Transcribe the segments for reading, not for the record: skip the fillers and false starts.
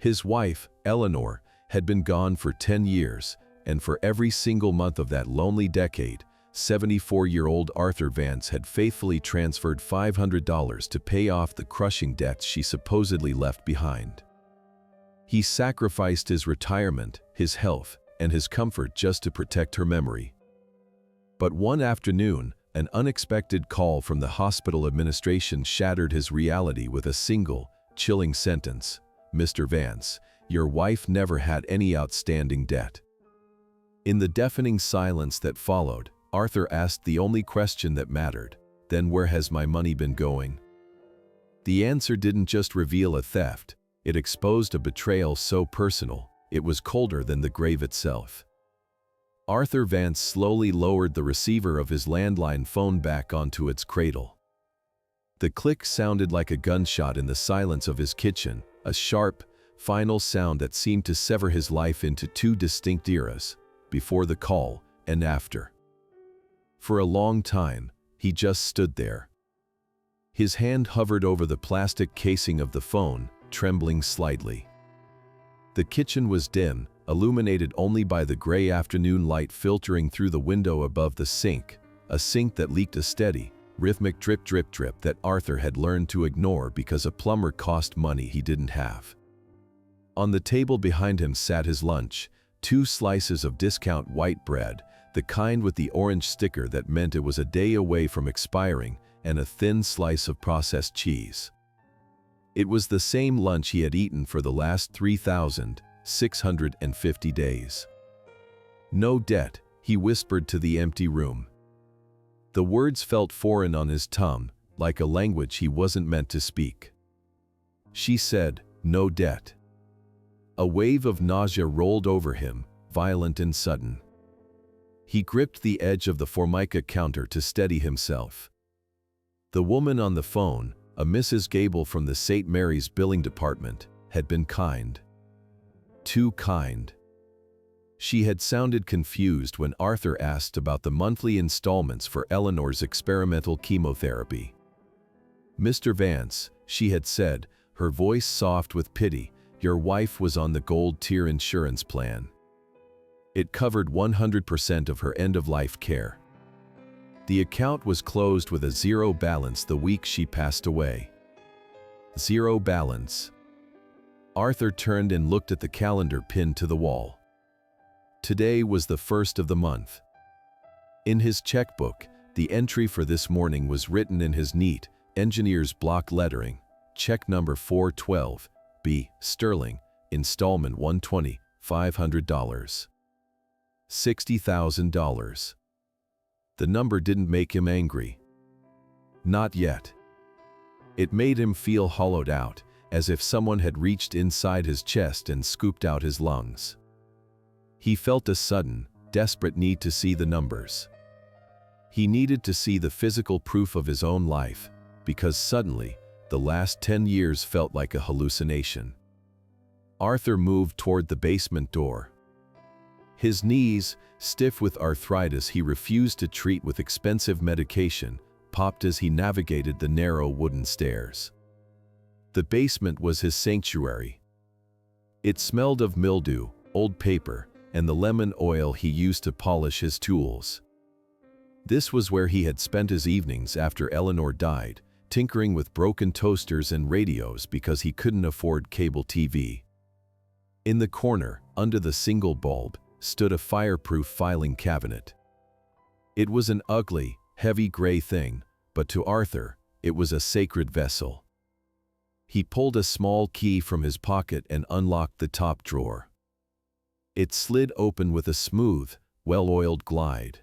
His wife, Eleanor, had been gone for 10 years, and for every single month of that lonely decade, 74-year-old Arthur Vance had faithfully transferred $500 to pay off the crushing debts she supposedly left behind. He sacrificed his retirement, his health, and his comfort just to protect her memory. But one afternoon, an unexpected call from the hospital administration shattered his reality with a single, chilling sentence: "Mr. Vance, your wife never had any outstanding debt." In the deafening silence that followed, Arthur asked the only question that mattered: "Then where has my money been going?" The answer didn't just reveal a theft, it exposed a betrayal so personal, it was colder than the grave itself. Arthur Vance slowly lowered the receiver of his landline phone back onto its cradle. The click sounded like a gunshot in the silence of his kitchen, a sharp, final sound that seemed to sever his life into two distinct eras, before the call and after. For a long time, he just stood there. His hand hovered over the plastic casing of the phone, trembling slightly. The kitchen was dim, illuminated only by the gray afternoon light filtering through the window above the sink, a sink that leaked a steady, rhythmic drip drip drip that Arthur had learned to ignore because a plumber cost money he didn't have. On the table behind him sat his lunch, 2 slices of discount white bread, the kind with the orange sticker that meant it was a day away from expiring, and a thin slice of processed cheese. It was the same lunch he had eaten for the last 3,650 days. "No debt," he whispered to the empty room. The words felt foreign on his tongue, like a language he wasn't meant to speak. She said, "No debt." A wave of nausea rolled over him, violent and sudden. He gripped the edge of the Formica counter to steady himself. The woman on the phone, a Mrs. Gable from the St. Mary's billing department, had been kind. Too kind. She had sounded confused when Arthur asked about the monthly installments for Eleanor's experimental chemotherapy. "Mr. Vance," she had said, her voice soft with pity, "your wife was on the Gold Tier insurance plan. It covered 100% of her end-of-life care. The account was closed with a zero balance the week she passed away." Zero balance. Arthur turned and looked at the calendar pinned to the wall. Today was the 1st of the month. In his checkbook, the entry for this morning was written in his neat, engineer's block lettering: check number 412, B. Sterling, installment 120, $500. $60,000. The number didn't make him angry. Not yet. It made him feel hollowed out, as if someone had reached inside his chest and scooped out his lungs. He felt a sudden, desperate need to see the numbers. He needed to see the physical proof of his own life, because suddenly, the last 10 years felt like a hallucination. Arthur moved toward the basement door. His knees, stiff with arthritis he refused to treat with expensive medication, popped as he navigated the narrow wooden stairs. The basement was his sanctuary. It smelled of mildew, old paper, and the lemon oil he used to polish his tools. This was where he had spent his evenings after Eleanor died, tinkering with broken toasters and radios because he couldn't afford cable TV. In the corner, under the single bulb, stood a fireproof filing cabinet. It was an ugly, heavy gray thing, but to Arthur, it was a sacred vessel. He pulled a small key from his pocket and unlocked the top drawer. It slid open with a smooth, well-oiled glide.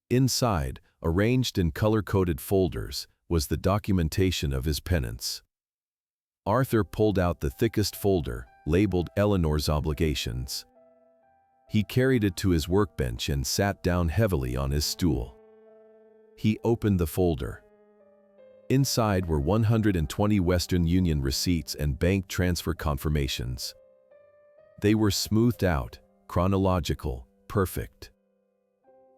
Inside, arranged in color-coded folders, was the documentation of his penance. Arthur pulled out the thickest folder, labeled Eleanor's Obligations. He carried it to his workbench and sat down heavily on his stool. He opened the folder. Inside were 120 Western Union receipts and bank transfer confirmations. They were smoothed out, chronological, perfect.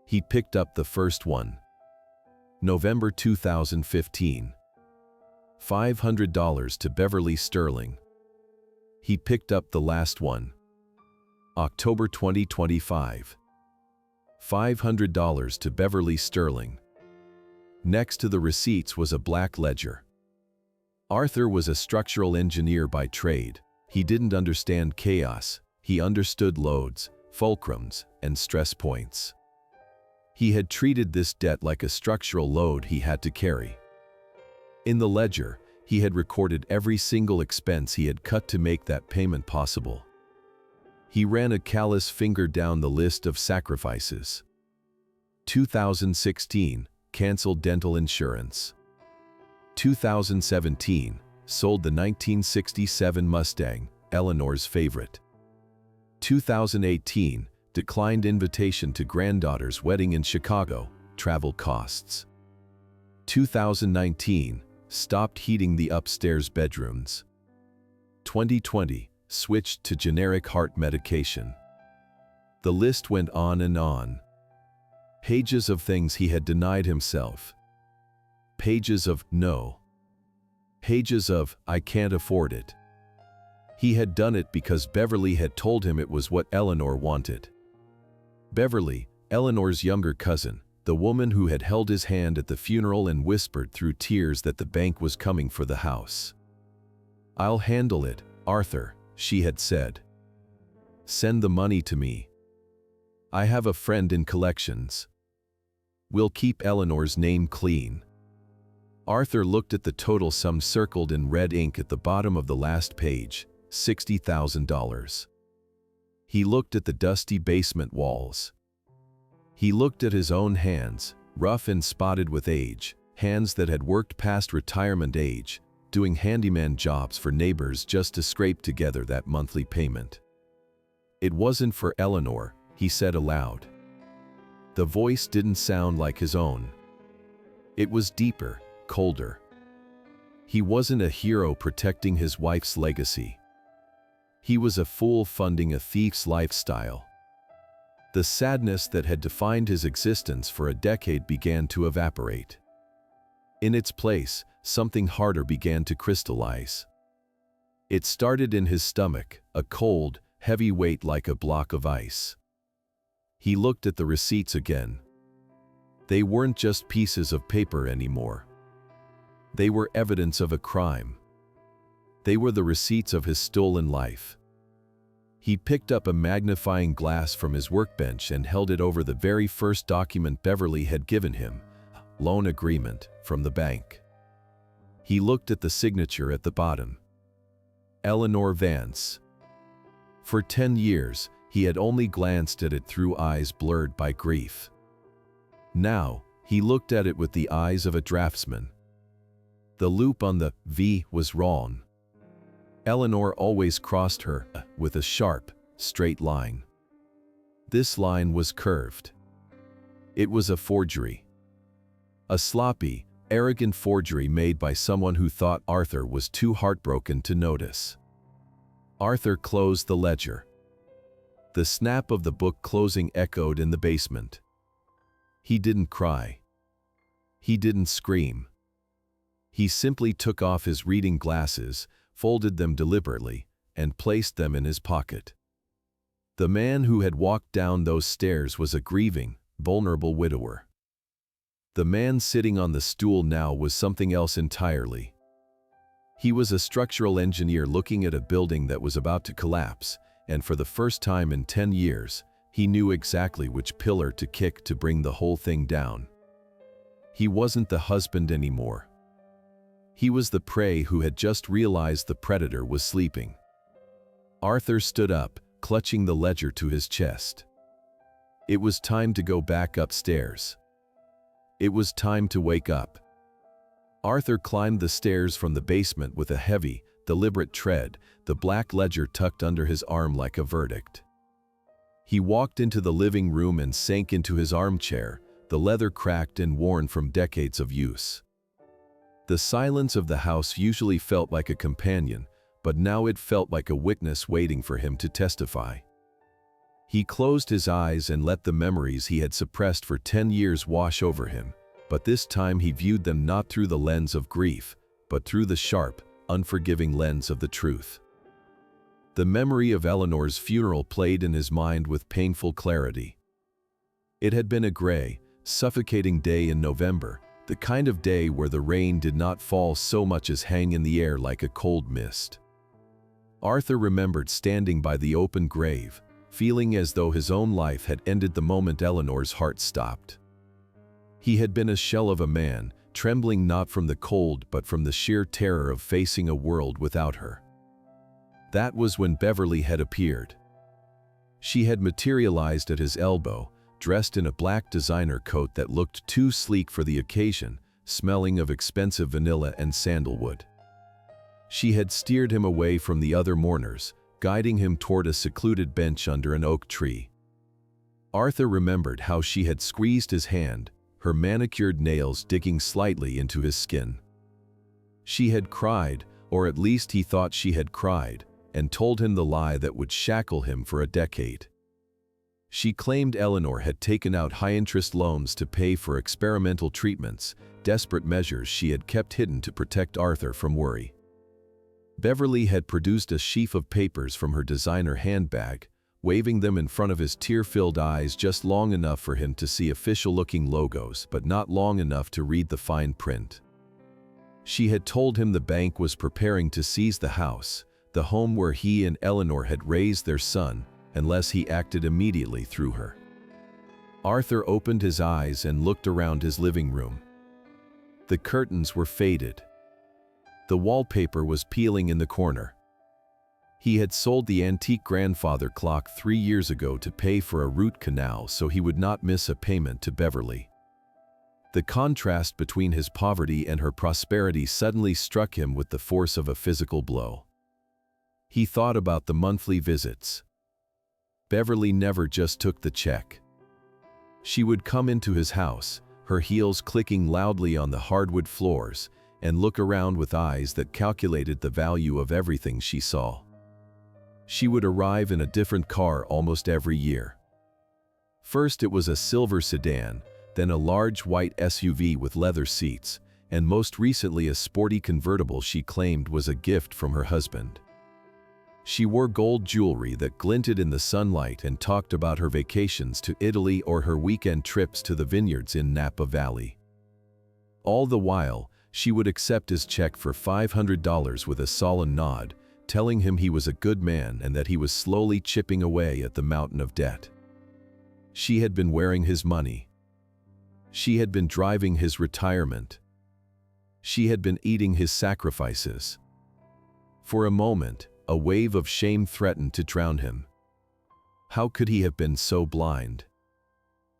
He picked up the first one. November 2015. $500 to Beverly Sterling. He picked up the last one. October 2025. $500 to Beverly Sterling. Next to the receipts was a black ledger. Arthur was a structural engineer by trade. He didn't understand chaos. He understood loads, fulcrums, and stress points. He had treated this debt like a structural load he had to carry. In the ledger, he had recorded every single expense he had cut to make that payment possible. He ran a callous finger down the list of sacrifices. 2016, canceled dental insurance. 2017, sold the 1967 Mustang, Eleanor's favorite. 2018, declined invitation to granddaughter's wedding in Chicago, travel costs. 2019, stopped heating the upstairs bedrooms. 2020, switched to generic heart medication. The list went on and on. Pages of things he had denied himself. Pages of no. Pages of I can't afford it. He had done it because Beverly had told him it was what Eleanor wanted. Beverly, Eleanor's younger cousin, the woman who had held his hand at the funeral and whispered through tears that the bank was coming for the house. "I'll handle it, Arthur," she had said. "Send the money to me. I have a friend in collections. We'll keep Eleanor's name clean." Arthur looked at the total sum circled in red ink at the bottom of the last page, $60,000. He looked at the dusty basement walls. He looked at his own hands, rough and spotted with age, hands that had worked past retirement age, doing handyman jobs for neighbors just to scrape together that monthly payment. "It wasn't for Eleanor," he said aloud. The voice didn't sound like his own. It was deeper, colder. He wasn't a hero protecting his wife's legacy. He was a fool funding a thief's lifestyle. The sadness that had defined his existence for a decade began to evaporate. In its place, something harder began to crystallize. It started in his stomach, a cold, heavy weight like a block of ice. He looked at the receipts again. They weren't just pieces of paper anymore. They were evidence of a crime. They were the receipts of his stolen life. He picked up a magnifying glass from his workbench and held it over the very first document Beverly had given him, a loan agreement from the bank. He looked at the signature at the bottom. Eleanor Vance. For 10 years, he had only glanced at it through eyes blurred by grief. Now, he looked at it with the eyes of a draftsman. The loop on the V was wrong. Eleanor always crossed her with a sharp, straight line. This line was curved. It was a forgery. A sloppy, arrogant forgery made by someone who thought Arthur was too heartbroken to notice. Arthur closed the ledger. The snap of the book closing echoed in the basement. He didn't cry. He didn't scream. He simply took off his reading glasses, folded them deliberately, and placed them in his pocket. The man who had walked down those stairs was a grieving, vulnerable widower. The man sitting on the stool now was something else entirely. He was a structural engineer looking at a building that was about to collapse, and for the first time in 10 years, he knew exactly which pillar to kick to bring the whole thing down. He wasn't the husband anymore. He was the prey who had just realized the predator was sleeping. Arthur stood up, clutching the ledger to his chest. It was time to go back upstairs. It was time to wake up. Arthur climbed the stairs from the basement with a heavy, deliberate tread, the black ledger tucked under his arm like a verdict. He walked into the living room and sank into his armchair, the leather cracked and worn from decades of use. The silence of the house usually felt like a companion, but now it felt like a witness waiting for him to testify. He closed his eyes and let the memories he had suppressed for 10 years wash over him, but this time he viewed them not through the lens of grief, but through the sharp, unforgiving lens of the truth. The memory of Eleanor's funeral played in his mind with painful clarity. It had been a gray, suffocating day in November, the kind of day where the rain did not fall so much as hang in the air like a cold mist. Arthur remembered standing by the open grave, feeling as though his own life had ended the moment Eleanor's heart stopped. He had been a shell of a man, trembling not from the cold but from the sheer terror of facing a world without her. That was when Beverly had appeared. She had materialized at his elbow, dressed in a black designer coat that looked too sleek for the occasion, smelling of expensive vanilla and sandalwood. She had steered him away from the other mourners, guiding him toward a secluded bench under an oak tree. Arthur remembered how she had squeezed his hand, her manicured nails digging slightly into his skin. She had cried, or at least he thought she had cried, and told him the lie that would shackle him for a decade. She claimed Eleanor had taken out high-interest loans to pay for experimental treatments, desperate measures she had kept hidden to protect Arthur from worry. Beverly had produced a sheaf of papers from her designer handbag, waving them in front of his tear-filled eyes just long enough for him to see official-looking logos but not long enough to read the fine print. She had told him the bank was preparing to seize the house, the home where he and Eleanor had raised their son, unless he acted immediately through her. Arthur opened his eyes and looked around his living room. The curtains were faded. The wallpaper was peeling in the corner. He had sold the antique grandfather clock 3 years ago to pay for a root canal so he would not miss a payment to Beverly. The contrast between his poverty and her prosperity suddenly struck him with the force of a physical blow. He thought about the monthly visits. Beverly never just took the check. She would come into his house, her heels clicking loudly on the hardwood floors, and look around with eyes that calculated the value of everything she saw. She would arrive in a different car almost every year. First it was a silver sedan, then a large white SUV with leather seats, and most recently a sporty convertible she claimed was a gift from her husband. She wore gold jewelry that glinted in the sunlight and talked about her vacations to Italy or her weekend trips to the vineyards in Napa Valley. All the while, she would accept his check for $500 with a solemn nod, telling him he was a good man and that he was slowly chipping away at the mountain of debt. She had been wearing his money. She had been driving his retirement. She had been eating his sacrifices. For a moment, a wave of shame threatened to drown him. How could he have been so blind?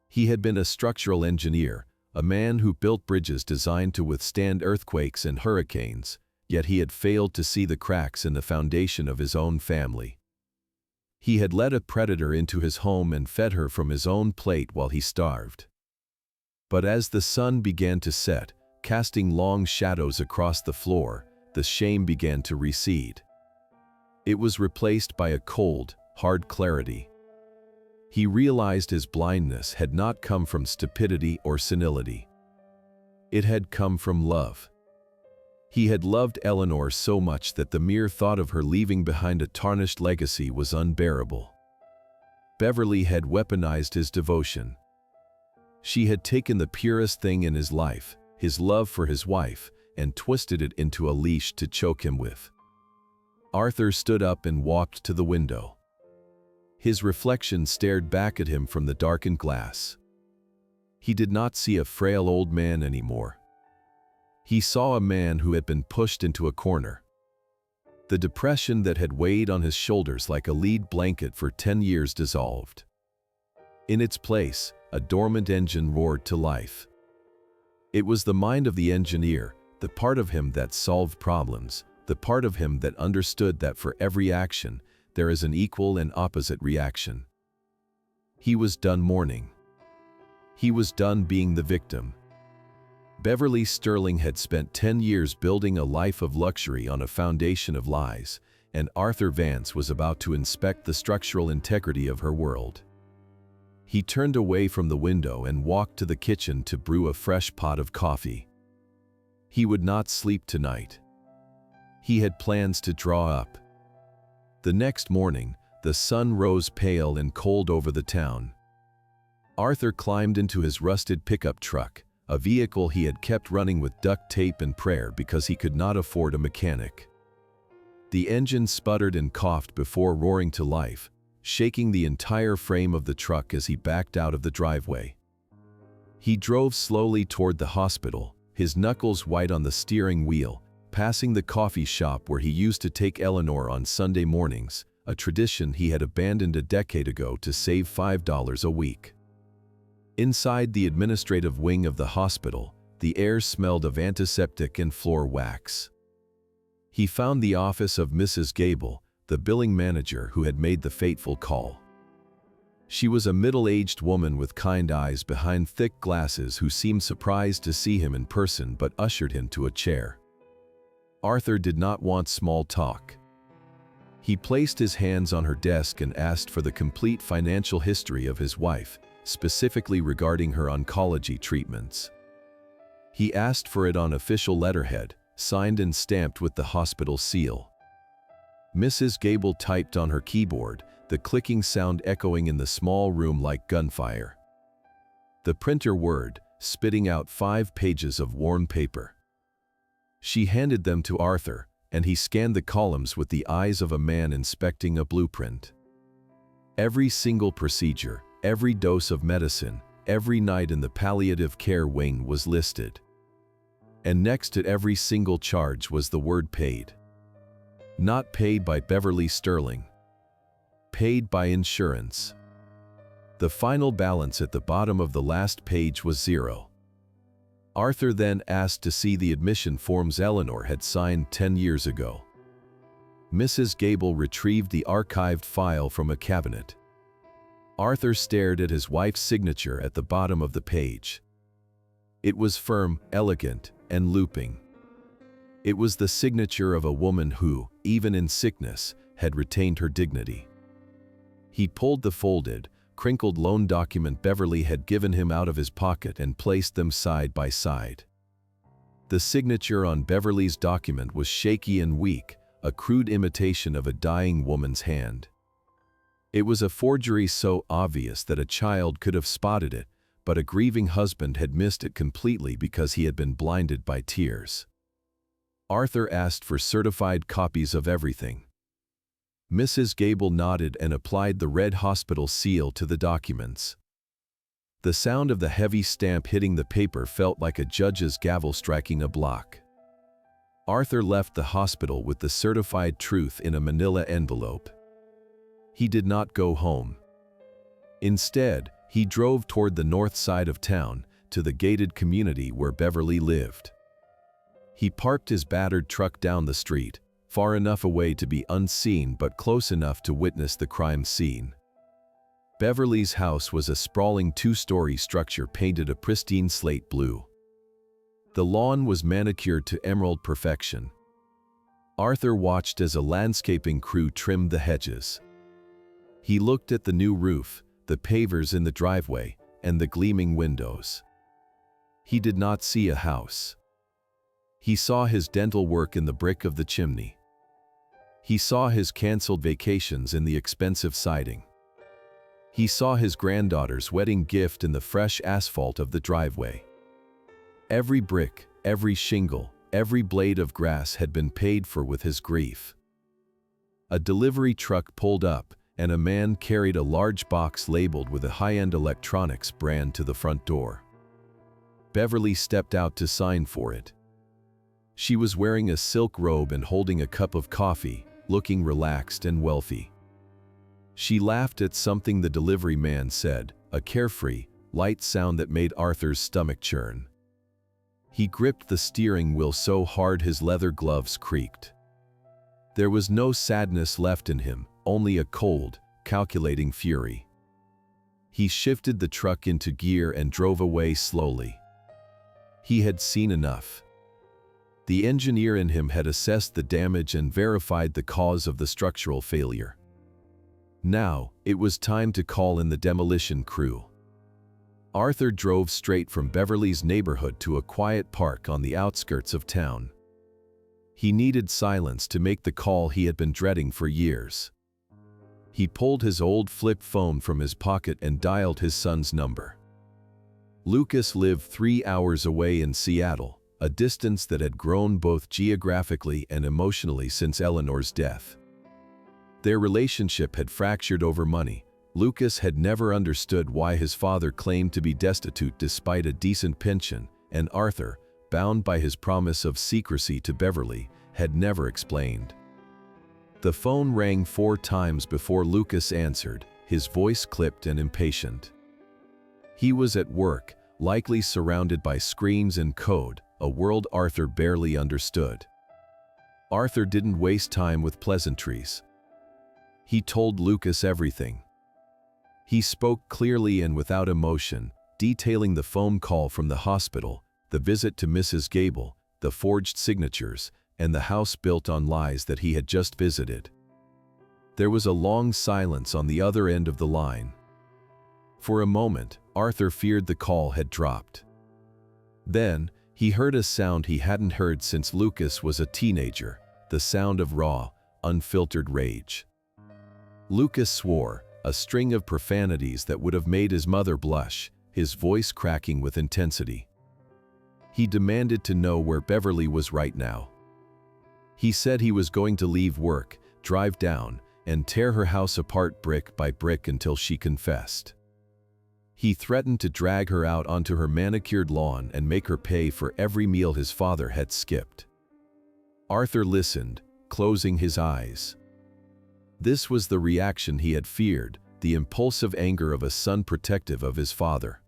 He had been a structural engineer, a man who built bridges designed to withstand earthquakes and hurricanes, yet he had failed to see the cracks in the foundation of his own family. He had let a predator into his home and fed her from his own plate while he starved. But as the sun began to set, casting long shadows across the floor, the shame began to recede. It was replaced by a cold, hard clarity. He realized his blindness had not come from stupidity or senility. It had come from love. He had loved Eleanor so much that the mere thought of her leaving behind a tarnished legacy was unbearable. Beverly had weaponized his devotion. She had taken the purest thing in his life, his love for his wife, and twisted it into a leash to choke him with. Arthur stood up and walked to the window. His reflection stared back at him from the darkened glass. He did not see a frail old man anymore. He saw a man who had been pushed into a corner. The depression that had weighed on his shoulders like a lead blanket for 10 years dissolved. In its place, a dormant engine roared to life. It was the mind of the engineer, the part of him that solved problems, the part of him that understood that for every action, there is an equal and opposite reaction. He was done mourning. He was done being the victim. Beverly Sterling had spent 10 years building a life of luxury on a foundation of lies, and Arthur Vance was about to inspect the structural integrity of her world. He turned away from the window and walked to the kitchen to brew a fresh pot of coffee. He would not sleep tonight. He had plans to draw up. The next morning, the sun rose pale and cold over the town. Arthur climbed into his rusted pickup truck, a vehicle he had kept running with duct tape and prayer because he could not afford a mechanic. The engine sputtered and coughed before roaring to life, shaking the entire frame of the truck as he backed out of the driveway. He drove slowly toward the hospital, his knuckles white on the steering wheel, passing the coffee shop where he used to take Eleanor on Sunday mornings, a tradition he had abandoned a decade ago to save $5 a week. Inside the administrative wing of the hospital, the air smelled of antiseptic and floor wax. He found the office of Mrs. Gable, the billing manager who had made the fateful call. She was a middle-aged woman with kind eyes behind thick glasses who seemed surprised to see him in person but ushered him to a chair. Arthur did not want small talk. He placed his hands on her desk and asked for the complete financial history of his wife, specifically regarding her oncology treatments. He asked for it on official letterhead, signed and stamped with the hospital seal. Mrs. Gable typed on her keyboard, the clicking sound echoing in the small room like gunfire. The printer whirred, spitting out 5 pages of worn paper. She handed them to Arthur, and he scanned the columns with the eyes of a man inspecting a blueprint. Every single procedure, every dose of medicine, every night in the palliative care wing was listed. And next to every single charge was the word paid. Not paid by Beverly Sterling. Paid by insurance. The final balance at the bottom of the last page was 0. Arthur then asked to see the admission forms Eleanor had signed 10 years ago. Mrs. Gable retrieved the archived file from a cabinet. Arthur stared at his wife's signature at the bottom of the page. It was firm, elegant, and looping. It was the signature of a woman who, even in sickness, had retained her dignity. He pulled the folded, crinkled loan document Beverly had given him out of his pocket and placed them side by side. The signature on Beverly's document was shaky and weak, a crude imitation of a dying woman's hand. It was a forgery so obvious that a child could have spotted it, but a grieving husband had missed it completely because he had been blinded by tears. Arthur asked for certified copies of everything. Mrs. Gable nodded and applied the red hospital seal to the documents. The sound of the heavy stamp hitting the paper felt like a judge's gavel striking a block. Arthur left the hospital with the certified truth in a manila envelope. He did not go home. Instead, he drove toward the north side of town, to the gated community where Beverly lived. He parked his battered truck down the street, far enough away to be unseen but close enough to witness the crime scene. Beverly's house was a sprawling 2-story structure painted a pristine slate blue. The lawn was manicured to emerald perfection. Arthur watched as a landscaping crew trimmed the hedges. He looked at the new roof, the pavers in the driveway, and the gleaming windows. He did not see a house. He saw his dental work in the brick of the chimney. He saw his canceled vacations in the expensive siding. He saw his granddaughter's wedding gift in the fresh asphalt of the driveway. Every brick, every shingle, every blade of grass had been paid for with his grief. A delivery truck pulled up, and a man carried a large box labeled with a high-end electronics brand to the front door. Beverly stepped out to sign for it. She was wearing a silk robe and holding a cup of coffee, looking relaxed and wealthy. She laughed at something the delivery man said, a carefree, light sound that made Arthur's stomach churn. He gripped the steering wheel so hard his leather gloves creaked. There was no sadness left in him, only a cold, calculating fury. He shifted the truck into gear and drove away slowly. He had seen enough. The engineer in him had assessed the damage and verified the cause of the structural failure. Now, it was time to call in the demolition crew. Arthur drove straight from Beverly's neighborhood to a quiet park on the outskirts of town. He needed silence to make the call he had been dreading for years. He pulled his old flip phone from his pocket and dialed his son's number. Lucas lived 3 hours away in Seattle, a distance that had grown both geographically and emotionally since Eleanor's death. Their relationship had fractured over money. Lucas had never understood why his father claimed to be destitute despite a decent pension, and Arthur, bound by his promise of secrecy to Beverly, had never explained. The phone rang 4 times before Lucas answered, his voice clipped and impatient. He was at work, likely surrounded by screens and code, a world Arthur barely understood. Arthur didn't waste time with pleasantries. He told Lucas everything. He spoke clearly and without emotion, detailing the phone call from the hospital, the visit to Mrs. Gable, the forged signatures, and the house built on lies that he had just visited. There was a long silence on the other end of the line. For a moment, Arthur feared the call had dropped. Then, he heard a sound he hadn't heard since Lucas was a teenager, the sound of raw, unfiltered rage. Lucas swore, a string of profanities that would have made his mother blush, his voice cracking with intensity. He demanded to know where Beverly was right now. He said he was going to leave work, drive down, and tear her house apart brick by brick until she confessed. He threatened to drag her out onto her manicured lawn and make her pay for every meal his father had skipped. Arthur listened, closing his eyes. This was the reaction he had feared, the impulsive anger of a son protective of his father.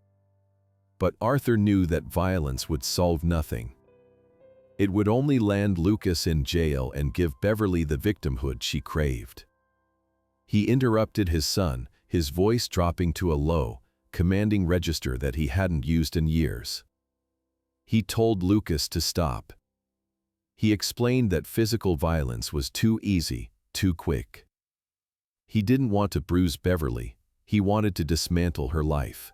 But Arthur knew that violence would solve nothing. It would only land Lucas in jail and give Beverly the victimhood she craved. He interrupted his son, his voice dropping to a low, commanding register that he hadn't used in years. He told Lucas to stop. He explained that physical violence was too easy, too quick. He didn't want to bruise Beverly, he wanted to dismantle her life.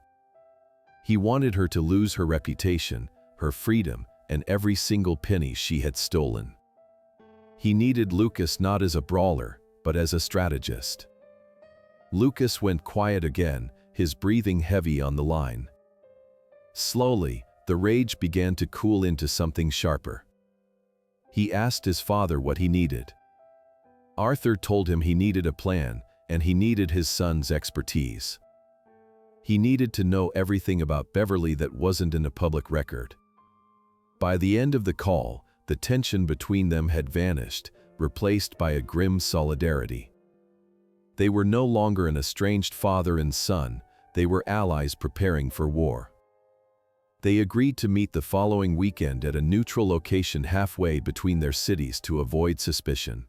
He wanted her to lose her reputation, her freedom, and every single penny she had stolen. He needed Lucas not as a brawler, but as a strategist. Lucas went quiet again, his breathing heavy on the line. Slowly, the rage began to cool into something sharper. He asked his father what he needed. Arthur told him he needed a plan, and he needed his son's expertise. He needed to know everything about Beverly that wasn't in a public record. By the end of the call, the tension between them had vanished, replaced by a grim solidarity. They were no longer an estranged father and son, they were allies preparing for war. They agreed to meet the following weekend at a neutral location halfway between their cities to avoid suspicion.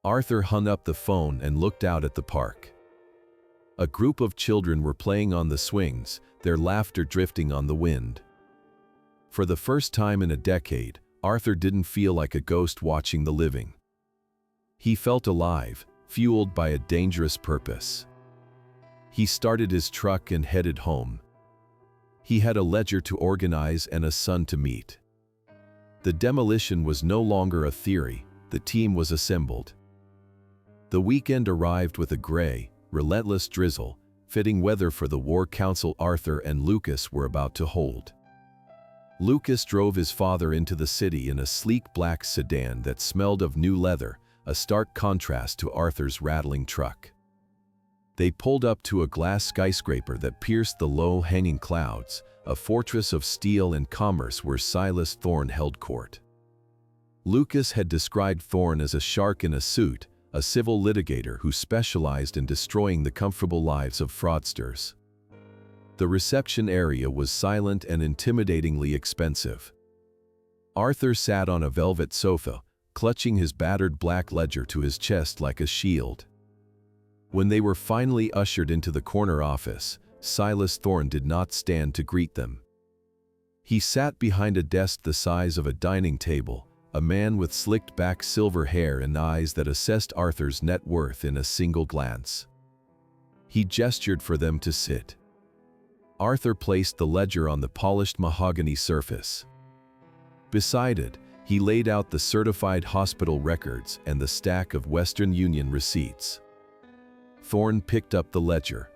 Arthur hung up the phone and looked out at the park. A group of children were playing on the swings, their laughter drifting on the wind. For the first time in a decade, Arthur didn't feel like a ghost watching the living. He felt alive, fueled by a dangerous purpose. He started his truck and headed home. He had a ledger to organize and a son to meet. The demolition was no longer a theory, the team was assembled. The weekend arrived with a gray, relentless drizzle, fitting weather for the war council Arthur and Lucas were about to hold. Lucas drove his father into the city in a sleek black sedan that smelled of new leather, a stark contrast to Arthur's rattling truck. They pulled up to a glass skyscraper that pierced the low-hanging clouds, a fortress of steel and commerce where Silas Thorne held court. Lucas had described Thorne as a shark in a suit, a civil litigator who specialized in destroying the comfortable lives of fraudsters. The reception area was silent and intimidatingly expensive. Arthur sat on a velvet sofa, clutching his battered black ledger to his chest like a shield. When they were finally ushered into the corner office, Silas Thorne did not stand to greet them. He sat behind a desk the size of a dining table, a man with slicked-back silver hair and eyes that assessed Arthur's net worth in a single glance. He gestured for them to sit. Arthur placed the ledger on the polished mahogany surface. Beside it, he laid out the certified hospital records and the stack of Western Union receipts. Thorne picked up the ledger.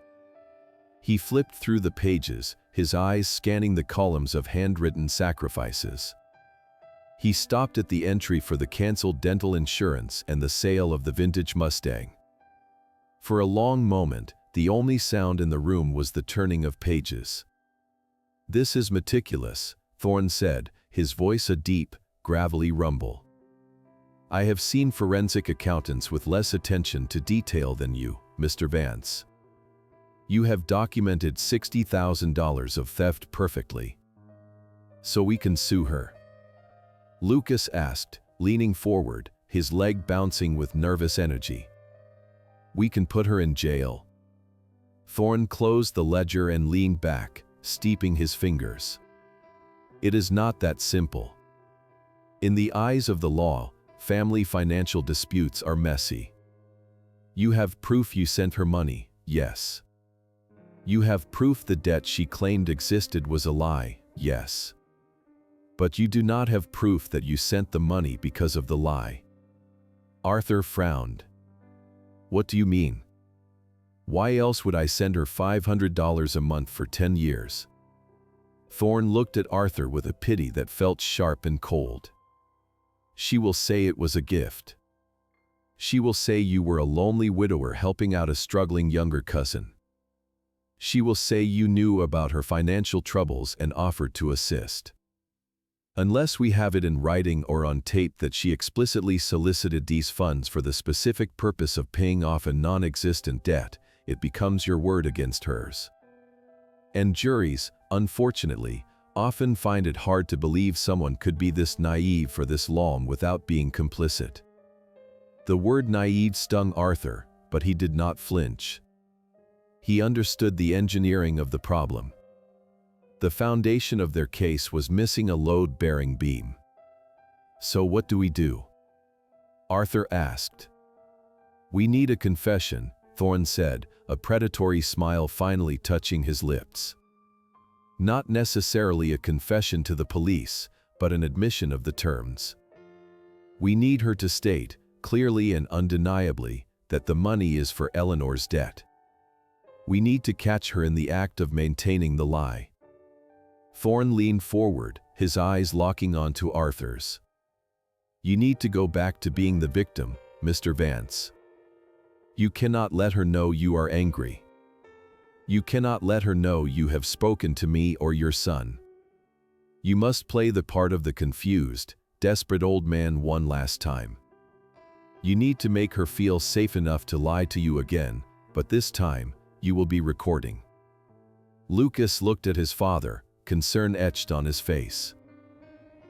He flipped through the pages, his eyes scanning the columns of handwritten sacrifices. He stopped at the entry for the canceled dental insurance and the sale of the vintage Mustang. For a long moment, the only sound in the room was the turning of pages. "This is meticulous," Thorne said, his voice a deep, gravelly rumble. "I have seen forensic accountants with less attention to detail than you, Mr. Vance. You have documented $60,000 of theft perfectly. So we can sue her?" Lucas asked, leaning forward, his leg bouncing with nervous energy. "We can put her in jail." Thorne closed the ledger and leaned back, steeping his fingers. "It is not that simple. In the eyes of the law, family financial disputes are messy. You have proof you sent her money, yes. You have proof the debt she claimed existed was a lie, yes. But you do not have proof that you sent the money because of the lie." Arthur frowned. "What do you mean? Why else would I send her $500 a month for 10 years? Thorne looked at Arthur with a pity that felt sharp and cold. "She will say it was a gift. She will say you were a lonely widower helping out a struggling younger cousin. She will say you knew about her financial troubles and offered to assist. Unless we have it in writing or on tape that she explicitly solicited these funds for the specific purpose of paying off a non-existent debt, it becomes your word against hers. And juries, unfortunately, often find it hard to believe someone could be this naive for this long without being complicit." The word naive stung Arthur, but he did not flinch. He understood the engineering of the problem. The foundation of their case was missing a load-bearing beam. "So what do we do?" Arthur asked. "We need a confession," Thorne said, a predatory smile finally touching his lips. "Not necessarily a confession to the police, but an admission of the terms. We need her to state, clearly and undeniably, that the money is for Eleanor's debt. We need to catch her in the act of maintaining the lie." Thorne leaned forward, his eyes locking onto Arthur's. "You need to go back to being the victim, Mr. Vance. You cannot let her know you are angry. You cannot let her know you have spoken to me or your son. You must play the part of the confused, desperate old man one last time. You need to make her feel safe enough to lie to you again, but this time, you will be recording." Lucas looked at his father, concern etched on his face.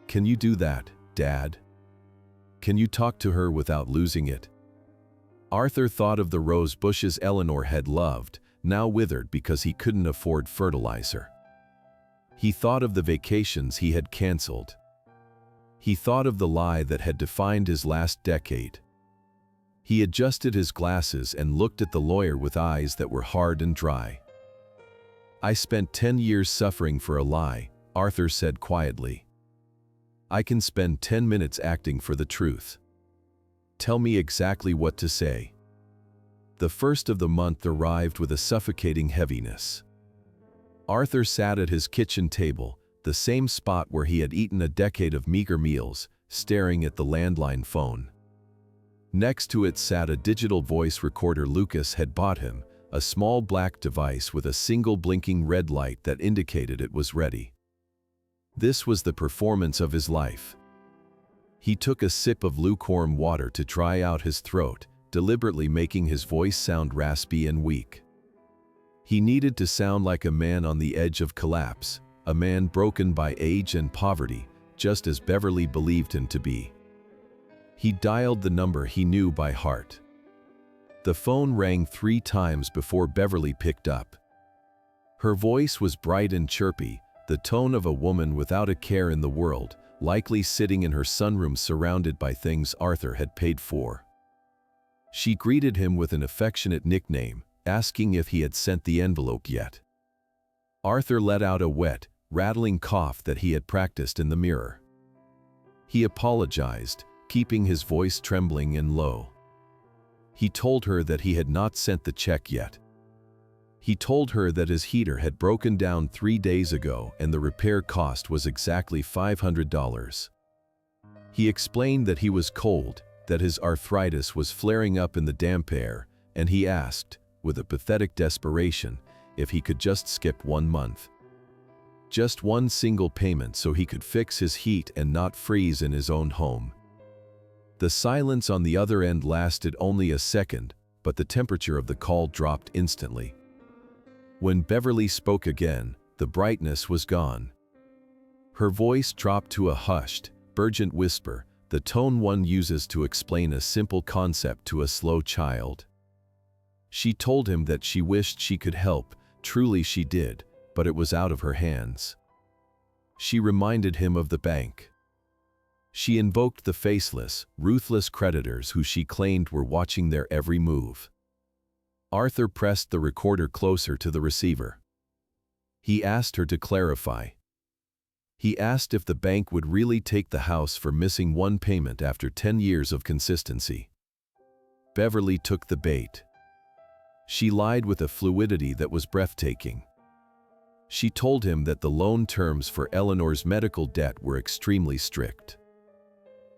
"Can you do that, Dad? Can you talk to her without losing it?" Arthur thought of the rose bushes Eleanor had loved, now withered because he couldn't afford fertilizer. He thought of the vacations he had canceled. He thought of the lie that had defined his last decade. He adjusted his glasses and looked at the lawyer with eyes that were hard and dry. "I spent 10 years suffering for a lie," Arthur said quietly. "I can spend 10 minutes acting for the truth. Tell me exactly what to say." The first of the month arrived with a suffocating heaviness. Arthur sat at his kitchen table, the same spot where he had eaten a decade of meager meals, staring at the landline phone. Next to it sat a digital voice recorder Lucas had bought him, a small black device with a single blinking red light that indicated it was ready. This was the performance of his life. He took a sip of lukewarm water to dry out his throat, deliberately making his voice sound raspy and weak. He needed to sound like a man on the edge of collapse, a man broken by age and poverty, just as Beverly believed him to be. He dialed the number he knew by heart. The phone rang 3 times before Beverly picked up. Her voice was bright and chirpy, the tone of a woman without a care in the world, likely sitting in her sunroom surrounded by things Arthur had paid for. She greeted him with an affectionate nickname, asking if he had sent the envelope yet. Arthur let out a wet, rattling cough that he had practiced in the mirror. He apologized, keeping his voice trembling and low. He told her that he had not sent the check yet. He told her that his heater had broken down 3 days ago and the repair cost was exactly $500. He explained that he was cold, that his arthritis was flaring up in the damp air, and he asked, with a pathetic desperation, if he could just skip 1 month. Just one single payment so he could fix his heat and not freeze in his own home. The silence on the other end lasted only a second, but the temperature of the call dropped instantly. When Beverly spoke again, the brightness was gone. Her voice dropped to a hushed, urgent whisper, the tone one uses to explain a simple concept to a slow child. She told him that she wished she could help, truly she did, but it was out of her hands. She reminded him of the bank. She invoked the faceless, ruthless creditors who she claimed were watching their every move. Arthur pressed the recorder closer to the receiver. He asked her to clarify. He asked if the bank would really take the house for missing 1 payment after 10 years of consistency. Beverly took the bait. She lied with a fluidity that was breathtaking. She told him that the loan terms for Eleanor's medical debt were extremely strict.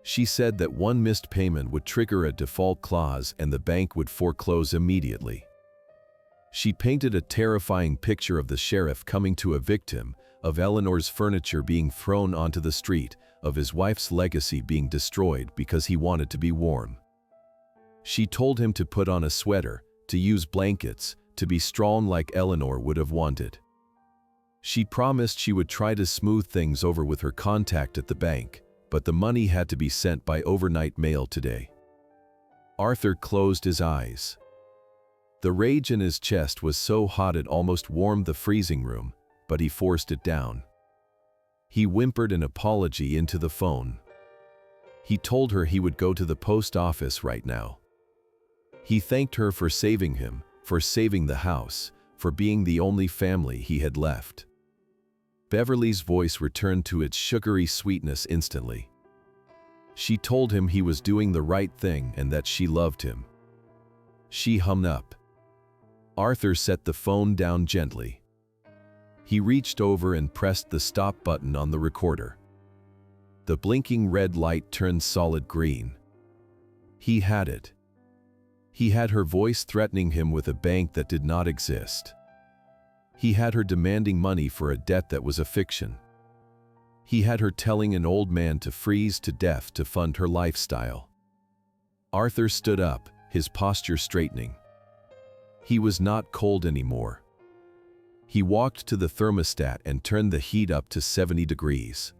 She said that 1 missed payment would trigger a default clause and the bank would foreclose immediately. She painted a terrifying picture of the sheriff coming to evict him, of Eleanor's furniture being thrown onto the street, of his wife's legacy being destroyed because he wanted to be warm. She told him to put on a sweater, to use blankets, to be strong like Eleanor would have wanted. She promised she would try to smooth things over with her contact at the bank, but the money had to be sent by overnight mail today. Arthur closed his eyes. The rage in his chest was so hot it almost warmed the freezing room, but he forced it down. He whimpered an apology into the phone. He told her he would go to the post office right now. He thanked her for saving him, for saving the house, for being the only family he had left. Beverly's voice returned to its sugary sweetness instantly. She told him he was doing the right thing and that she loved him. She hung up. Arthur set the phone down gently. He reached over and pressed the stop button on the recorder. The blinking red light turned solid green. He had it. He had her voice threatening him with a bank that did not exist. He had her demanding money for a debt that was a fiction. He had her telling an old man to freeze to death to fund her lifestyle. Arthur stood up, his posture straightening. He was not cold anymore. He walked to the thermostat and turned the heat up to 70 degrees.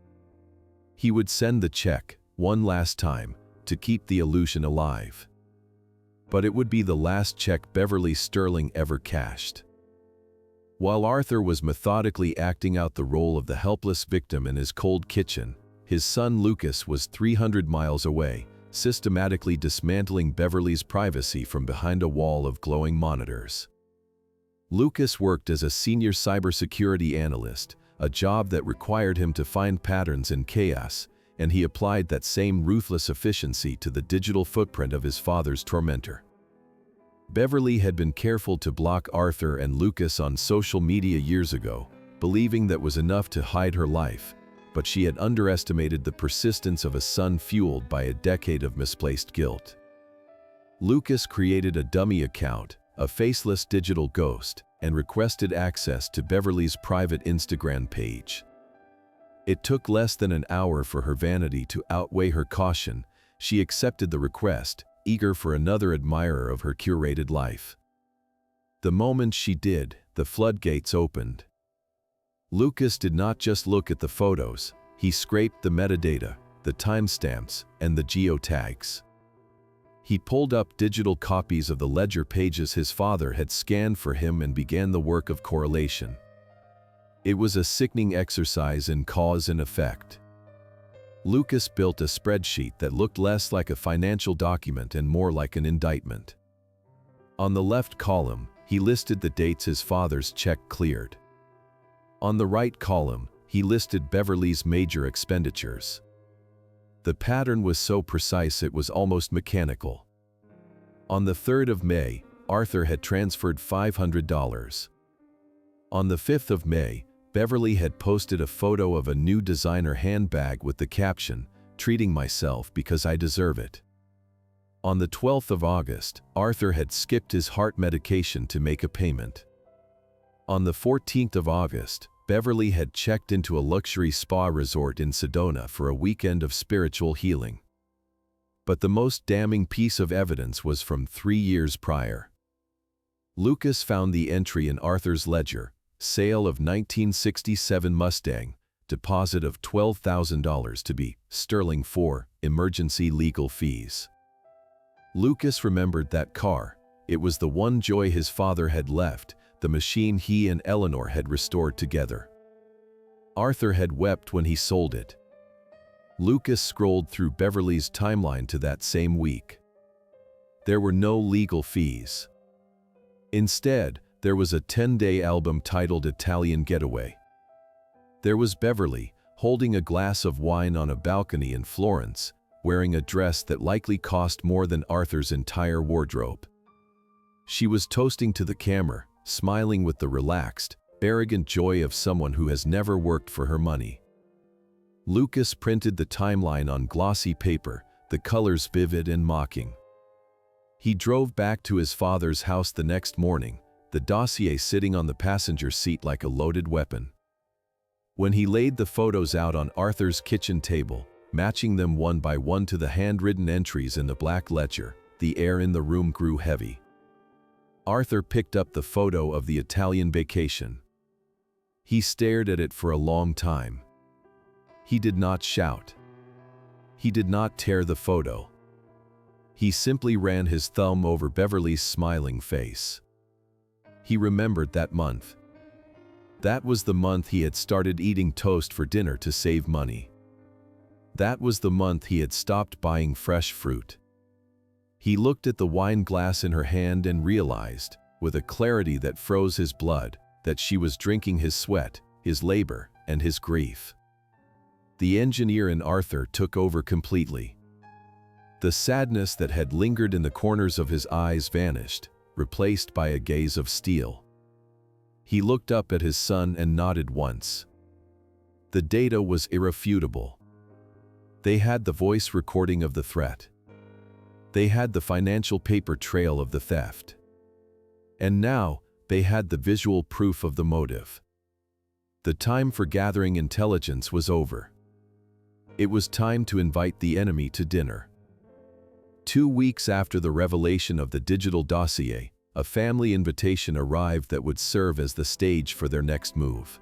He would send the check, one last time, to keep the illusion alive. But it would be the last check Beverly Sterling ever cashed. While Arthur was methodically acting out the role of the helpless victim in his cold kitchen, his son Lucas was 300 miles away, systematically dismantling Beverly's privacy from behind a wall of glowing monitors. Lucas worked as a senior cybersecurity analyst, a job that required him to find patterns in chaos, and he applied that same ruthless efficiency to the digital footprint of his father's tormentor. Beverly had been careful to block Arthur and Lucas on social media years ago, believing that was enough to hide her life, but she had underestimated the persistence of a son fueled by a decade of misplaced guilt. Lucas created a dummy account, a faceless digital ghost, and requested access to Beverly's private Instagram page. It took less than an hour for her vanity to outweigh her caution. She accepted the request, eager for another admirer of her curated life. The moment she did, the floodgates opened. Lucas did not just look at the photos, he scraped the metadata, the timestamps, and the geotags. He pulled up digital copies of the ledger pages his father had scanned for him and began the work of correlation. It was a sickening exercise in cause and effect. Lucas built a spreadsheet that looked less like a financial document and more like an indictment. On the left column, he listed the dates his father's check cleared. On the right column, he listed Beverly's major expenditures. The pattern was so precise it was almost mechanical. On the 3rd of May, Arthur had transferred $500. On the 5th of May, Beverly had posted a photo of a new designer handbag with the caption, "Treating myself because I deserve it." On the 12th of August, Arthur had skipped his heart medication to make a payment. On the 14th of August, Beverly had checked into a luxury spa resort in Sedona for a weekend of spiritual healing. But the most damning piece of evidence was from 3 years prior. Lucas found the entry in Arthur's ledger, sale of 1967 Mustang, deposit of $12,000 to be sterling for emergency legal fees. Lucas remembered that car. It was the one joy his father had left, the machine he and Eleanor had restored together. Arthur had wept when he sold it. Lucas scrolled through Beverly's timeline to that same week. There were no legal fees. Instead, there was a 10-day album titled Italian Getaway. There was Beverly, holding a glass of wine on a balcony in Florence, wearing a dress that likely cost more than Arthur's entire wardrobe. She was toasting to the camera, smiling with the relaxed, arrogant joy of someone who has never worked for her money. Lucas printed the timeline on glossy paper, the colors vivid and mocking. He drove back to his father's house the next morning, the dossier sitting on the passenger seat like a loaded weapon. When he laid the photos out on Arthur's kitchen table, matching them one by one to the handwritten entries in the black ledger, the air in the room grew heavy. Arthur picked up the photo of the Italian vacation. He stared at it for a long time. He did not shout. He did not tear the photo. He simply ran his thumb over Beverly's smiling face. He remembered that month. That was the month he had started eating toast for dinner to save money. That was the month he had stopped buying fresh fruit. He looked at the wine glass in her hand and realized, with a clarity that froze his blood, that she was drinking his sweat, his labor, and his grief. The engineer in Arthur took over completely. The sadness that had lingered in the corners of his eyes vanished, replaced by a gaze of steel. He looked up at his son and nodded once. The data was irrefutable. They had the voice recording of the threat. They had the financial paper trail of the theft. And now, they had the visual proof of the motive. The time for gathering intelligence was over. It was time to invite the enemy to dinner. 2 weeks after the revelation of the digital dossier, a family invitation arrived that would serve as the stage for their next move.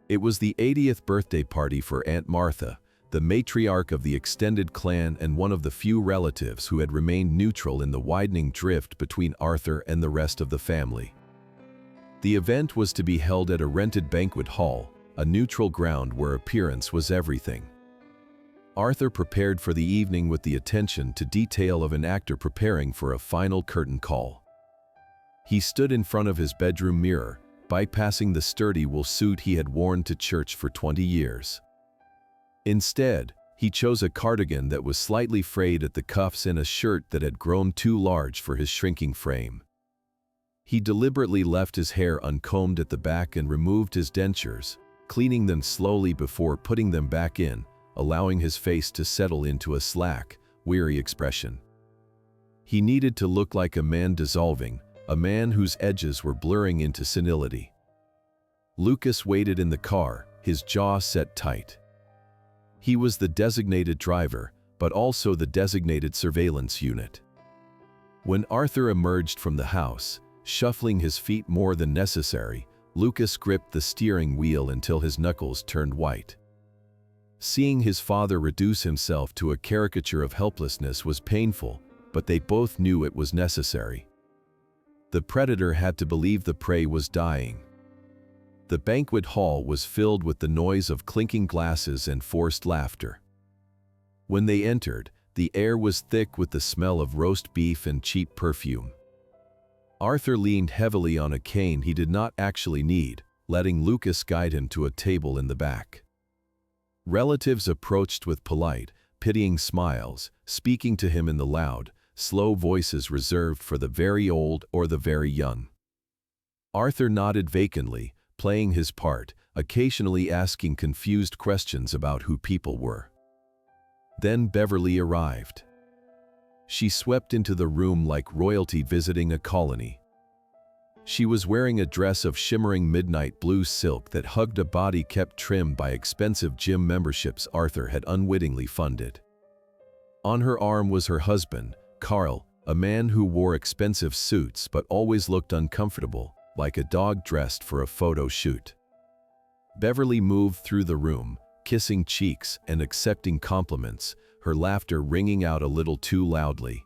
It was the 80th birthday party for Aunt Martha, the matriarch of the extended clan and one of the few relatives who had remained neutral in the widening drift between Arthur and the rest of the family. The event was to be held at a rented banquet hall, a neutral ground where appearance was everything. Arthur prepared for the evening with the attention to detail of an actor preparing for a final curtain call. He stood in front of his bedroom mirror, bypassing the sturdy wool suit he had worn to church for 20 years. Instead, he chose a cardigan that was slightly frayed at the cuffs and a shirt that had grown too large for his shrinking frame. He deliberately left his hair uncombed at the back and removed his dentures, cleaning them slowly before putting them back in, allowing his face to settle into a slack, weary expression. He needed to look like a man dissolving, a man whose edges were blurring into senility. Lucas waited in the car, his jaw set tight. He was the designated driver, but also the designated surveillance unit. When Arthur emerged from the house, shuffling his feet more than necessary, Lucas gripped the steering wheel until his knuckles turned white. Seeing his father reduce himself to a caricature of helplessness was painful, but they both knew it was necessary. The predator had to believe the prey was dying. The banquet hall was filled with the noise of clinking glasses and forced laughter. When they entered, the air was thick with the smell of roast beef and cheap perfume. Arthur leaned heavily on a cane he did not actually need, letting Lucas guide him to a table in the back. Relatives approached with polite, pitying smiles, speaking to him in the loud, slow voices reserved for the very old or the very young. Arthur nodded vacantly, playing his part, occasionally asking confused questions about who people were. Then Beverly arrived. She swept into the room like royalty visiting a colony. She was wearing a dress of shimmering midnight blue silk that hugged a body kept trim by expensive gym memberships Arthur had unwittingly funded. On her arm was her husband, Carl, a man who wore expensive suits but always looked uncomfortable, like a dog dressed for a photo shoot. Beverly moved through the room, kissing cheeks and accepting compliments, her laughter ringing out a little too loudly.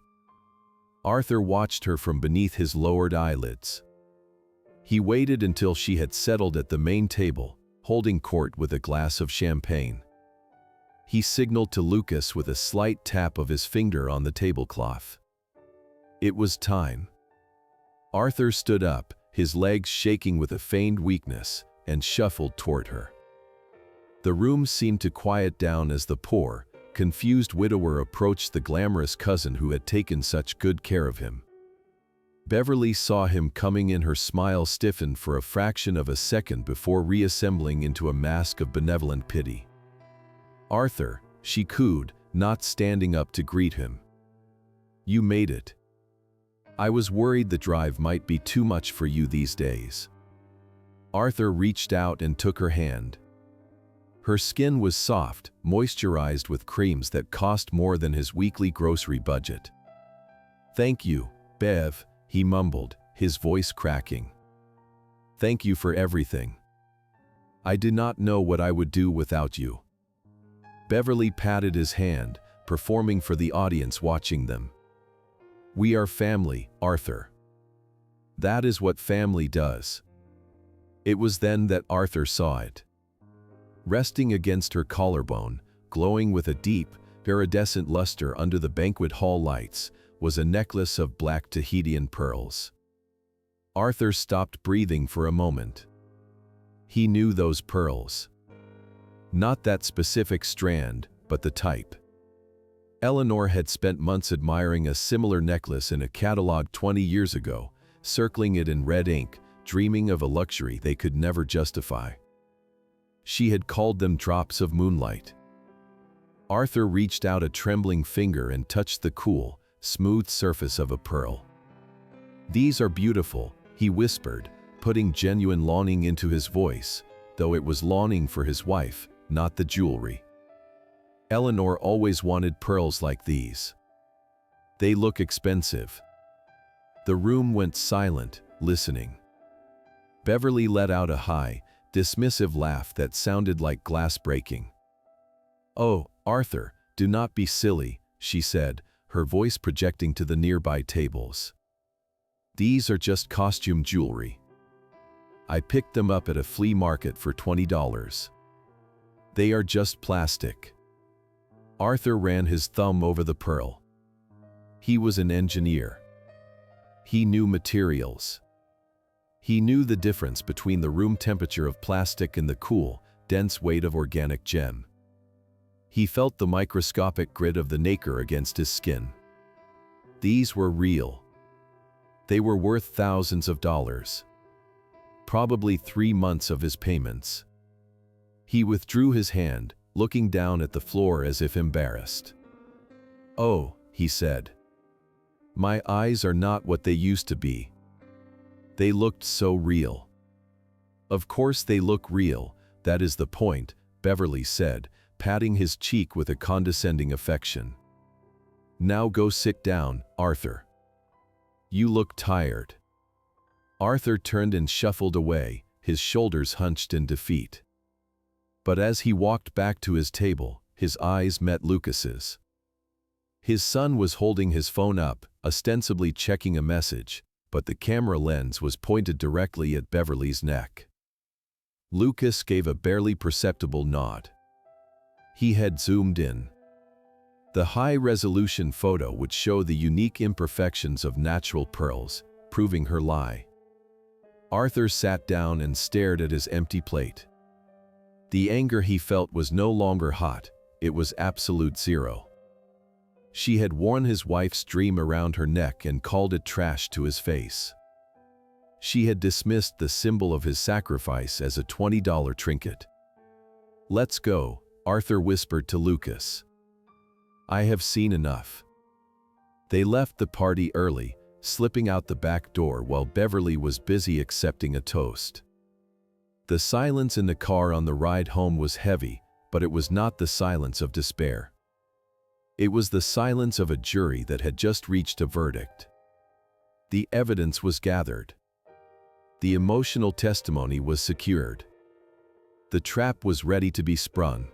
Arthur watched her from beneath his lowered eyelids. He waited until she had settled at the main table, holding court with a glass of champagne. He signaled to Lucas with a slight tap of his finger on the tablecloth. It was time. Arthur stood up, his legs shaking with a feigned weakness, and shuffled toward her. The room seemed to quiet down as the poor, confused widower approached the glamorous cousin who had taken such good care of him. Beverly saw him coming in, her smile stiffened for a fraction of a second before reassembling into a mask of benevolent pity. "Arthur," she cooed, not standing up to greet him. "You made it. I was worried the drive might be too much for you these days." Arthur reached out and took her hand. Her skin was soft, moisturized with creams that cost more than his weekly grocery budget. "Thank you, Bev," he mumbled, his voice cracking. "Thank you for everything. I did not know what I would do without you." Beverly patted his hand, performing for the audience watching them. "We are family, Arthur. That is what family does." It was then that Arthur saw it. Resting against her collarbone, glowing with a deep, iridescent luster under the banquet hall lights, was a necklace of black Tahitian pearls. Arthur stopped breathing for a moment. He knew those pearls. Not that specific strand, but the type. Eleanor had spent months admiring a similar necklace in a catalog 20 years ago, circling it in red ink, dreaming of a luxury they could never justify. She had called them drops of moonlight. Arthur reached out a trembling finger and touched the cool, smooth surface of a pearl. "These are beautiful," he whispered, putting genuine longing into his voice, though it was longing for his wife, not the jewelry. Eleanor always wanted pearls like these. "They look expensive." The room went silent, listening. Beverly let out a high, dismissive laugh that sounded like glass breaking. "Oh, Arthur, do not be silly," she said, her voice projecting to the nearby tables. "These are just costume jewelry. I picked them up at a flea market for $20. They are just plastic." Arthur ran his thumb over the pearl. He was an engineer. He knew materials. He knew the difference between the room temperature of plastic and the cool, dense weight of organic gem. He felt the microscopic grit of the nacre against his skin. These were real. They were worth thousands of dollars. Probably 3 months of his payments. He withdrew his hand, looking down at the floor as if embarrassed. "Oh," he said. "My eyes are not what they used to be. They looked so real." "Of course they look real, that is the point," Beverly said, patting his cheek with a condescending affection. "Now go sit down, Arthur. You look tired." Arthur turned and shuffled away, his shoulders hunched in defeat. But as he walked back to his table, his eyes met Lucas's. His son was holding his phone up, ostensibly checking a message, but the camera lens was pointed directly at Beverly's neck. Lucas gave a barely perceptible nod. He had zoomed in. The high-resolution photo would show the unique imperfections of natural pearls, proving her lie. Arthur sat down and stared at his empty plate. The anger he felt was no longer hot, it was absolute zero. She had worn his wife's dream around her neck and called it trash to his face. She had dismissed the symbol of his sacrifice as a $20 trinket. "Let's go," Arthur whispered to Lucas. "I have seen enough." They left the party early, slipping out the back door while Beverly was busy accepting a toast. The silence in the car on the ride home was heavy, but it was not the silence of despair. It was the silence of a jury that had just reached a verdict. The evidence was gathered. The emotional testimony was secured. The trap was ready to be sprung.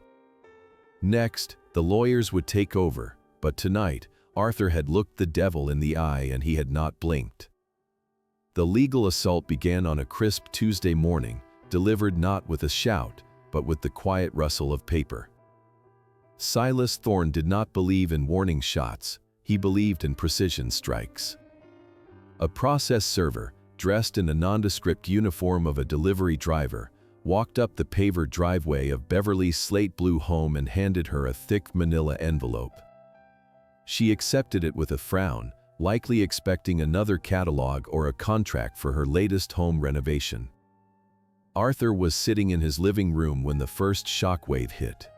Next, the lawyers would take over, but tonight, Arthur had looked the devil in the eye and he had not blinked. The legal assault began on a crisp Tuesday morning, delivered not with a shout, but with the quiet rustle of paper. Silas Thorne did not believe in warning shots, he believed in precision strikes. A process server, dressed in the nondescript uniform of a delivery driver, walked up the paver driveway of Beverly's slate blue home and handed her a thick manila envelope. She accepted it with a frown, likely expecting another catalog or a contract for her latest home renovation. Arthur was sitting in his living room when the first shockwave hit.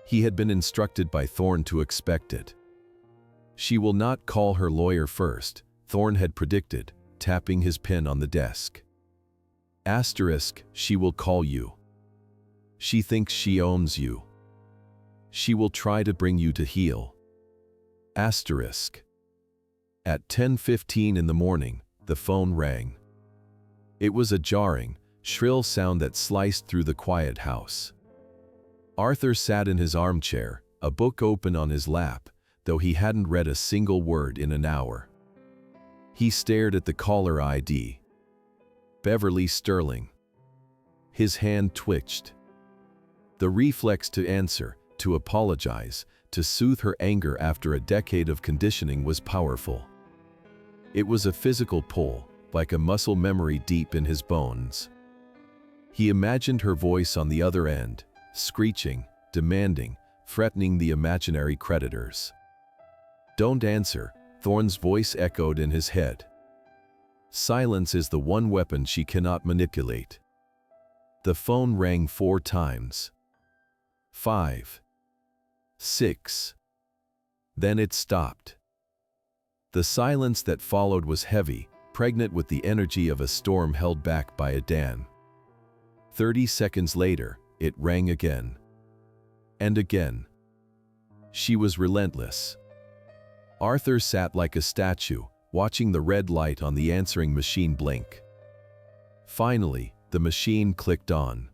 He had been instructed by Thorne to expect it. "She will not call her lawyer first," Thorne had predicted, tapping his pen on the desk. Asterisk, "she will call you. She thinks she owns you. She will try to bring you to heel." Asterisk. At 10:15 in the morning, the phone rang. It was a jarring, shrill sound that sliced through the quiet house. Arthur sat in his armchair, a book open on his lap, though he hadn't read a single word in an hour. He stared at the caller ID. Beverly Sterling. His hand twitched. The reflex to answer, to apologize, to soothe her anger after a decade of conditioning was powerful. It was a physical pull, like a muscle memory deep in his bones. He imagined her voice on the other end, screeching, demanding, threatening the imaginary creditors. "Don't answer," Thorne's voice echoed in his head. Silence is the one weapon she cannot manipulate. The phone rang 4 times. 5. 6. Then it stopped. The silence that followed was heavy, pregnant with the energy of a storm held back by a dam. 30 seconds later, it rang again. And again. She was relentless. Arthur sat like a statue, watching the red light on the answering machine blink. Finally, the machine clicked on.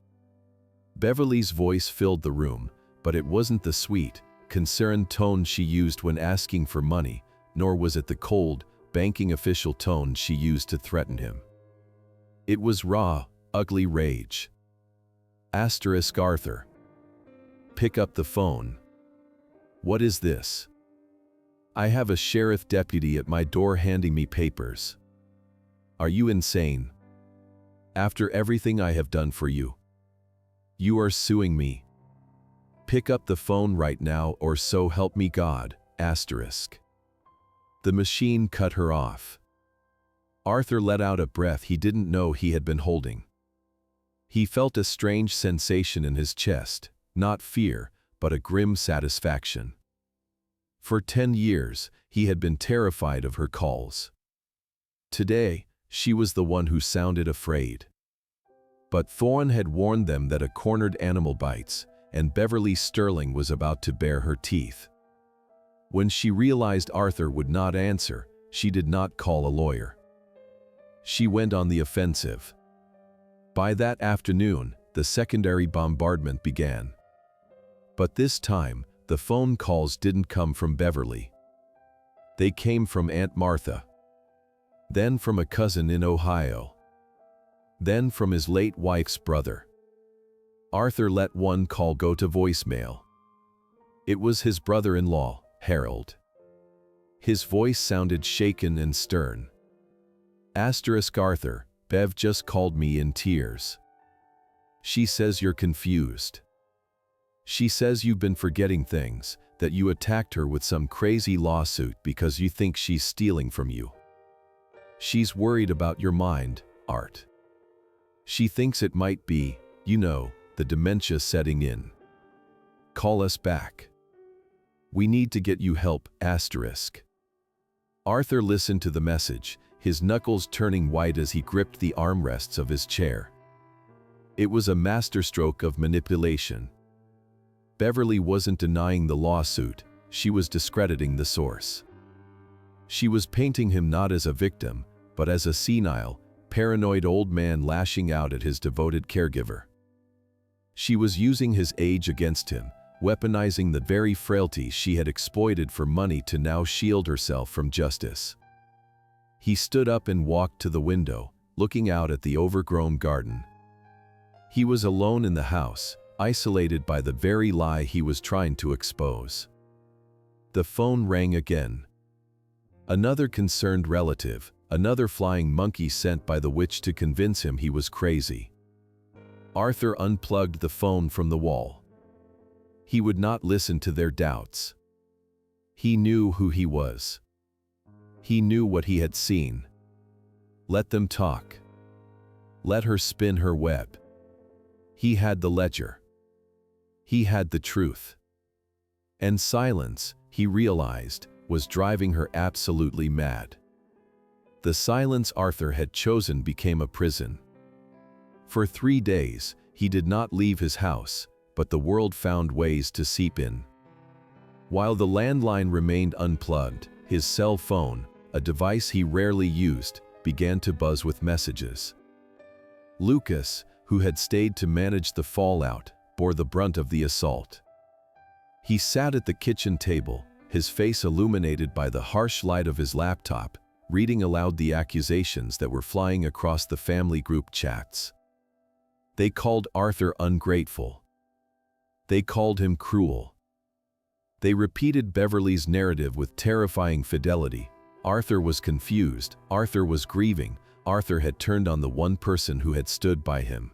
Beverly's voice filled the room, but it wasn't the sweet, concerned tone she used when asking for money, nor was it the cold, banking official tone she used to threaten him. It was raw, ugly rage. Asterisk Arthur. Pick up the phone. What is this? I have a sheriff deputy at my door handing me papers. Are you insane? After everything I have done for you. You are suing me. Pick up the phone right now or so help me God, asterisk. The machine cut her off. Arthur let out a breath he didn't know he had been holding. He felt a strange sensation in his chest, not fear, but a grim satisfaction. For 10 years, he had been terrified of her calls. Today, she was the one who sounded afraid. But Thorne had warned them that a cornered animal bites, and Beverly Sterling was about to bare her teeth. When she realized Arthur would not answer, she did not call a lawyer. She went on the offensive. By that afternoon, the secondary bombardment began. But this time, the phone calls didn't come from Beverly. They came from Aunt Martha. Then from a cousin in Ohio. Then from his late wife's brother. Arthur let one call go to voicemail. It was his brother-in-law, Harold. His voice sounded shaken and stern. Asterisk Arthur, Bev just called me in tears. She says you're confused. She says you've been forgetting things, that you attacked her with some crazy lawsuit because you think she's stealing from you. She's worried about your mind, Art. She thinks it might be, the dementia setting in. Call us back. We need to get you help, asterisk. Arthur listened to the message, his knuckles turning white as he gripped the armrests of his chair. It was a masterstroke of manipulation. Beverly wasn't denying the lawsuit, she was discrediting the source. She was painting him not as a victim, but as a senile, paranoid old man lashing out at his devoted caregiver. She was using his age against him, weaponizing the very frailty she had exploited for money to now shield herself from justice. He stood up and walked to the window, looking out at the overgrown garden. He was alone in the house, isolated by the very lie he was trying to expose. The phone rang again. Another concerned relative, another flying monkey sent by the witch to convince him he was crazy. Arthur unplugged the phone from the wall. He would not listen to their doubts. He knew who he was. He knew what he had seen. Let them talk. Let her spin her web. He had the ledger. He had the truth. And silence, he realized, was driving her absolutely mad. The silence Arthur had chosen became a prison. For 3 days, he did not leave his house, but the world found ways to seep in. While the landline remained unplugged, his cell phone, a device he rarely used, began to buzz with messages. Lucas, who had stayed to manage the fallout, bore the brunt of the assault. He sat at the kitchen table, his face illuminated by the harsh light of his laptop, reading aloud the accusations that were flying across the family group chats. They called Arthur ungrateful. They called him cruel. They repeated Beverly's narrative with terrifying fidelity. Arthur was confused, Arthur was grieving, Arthur had turned on the one person who had stood by him.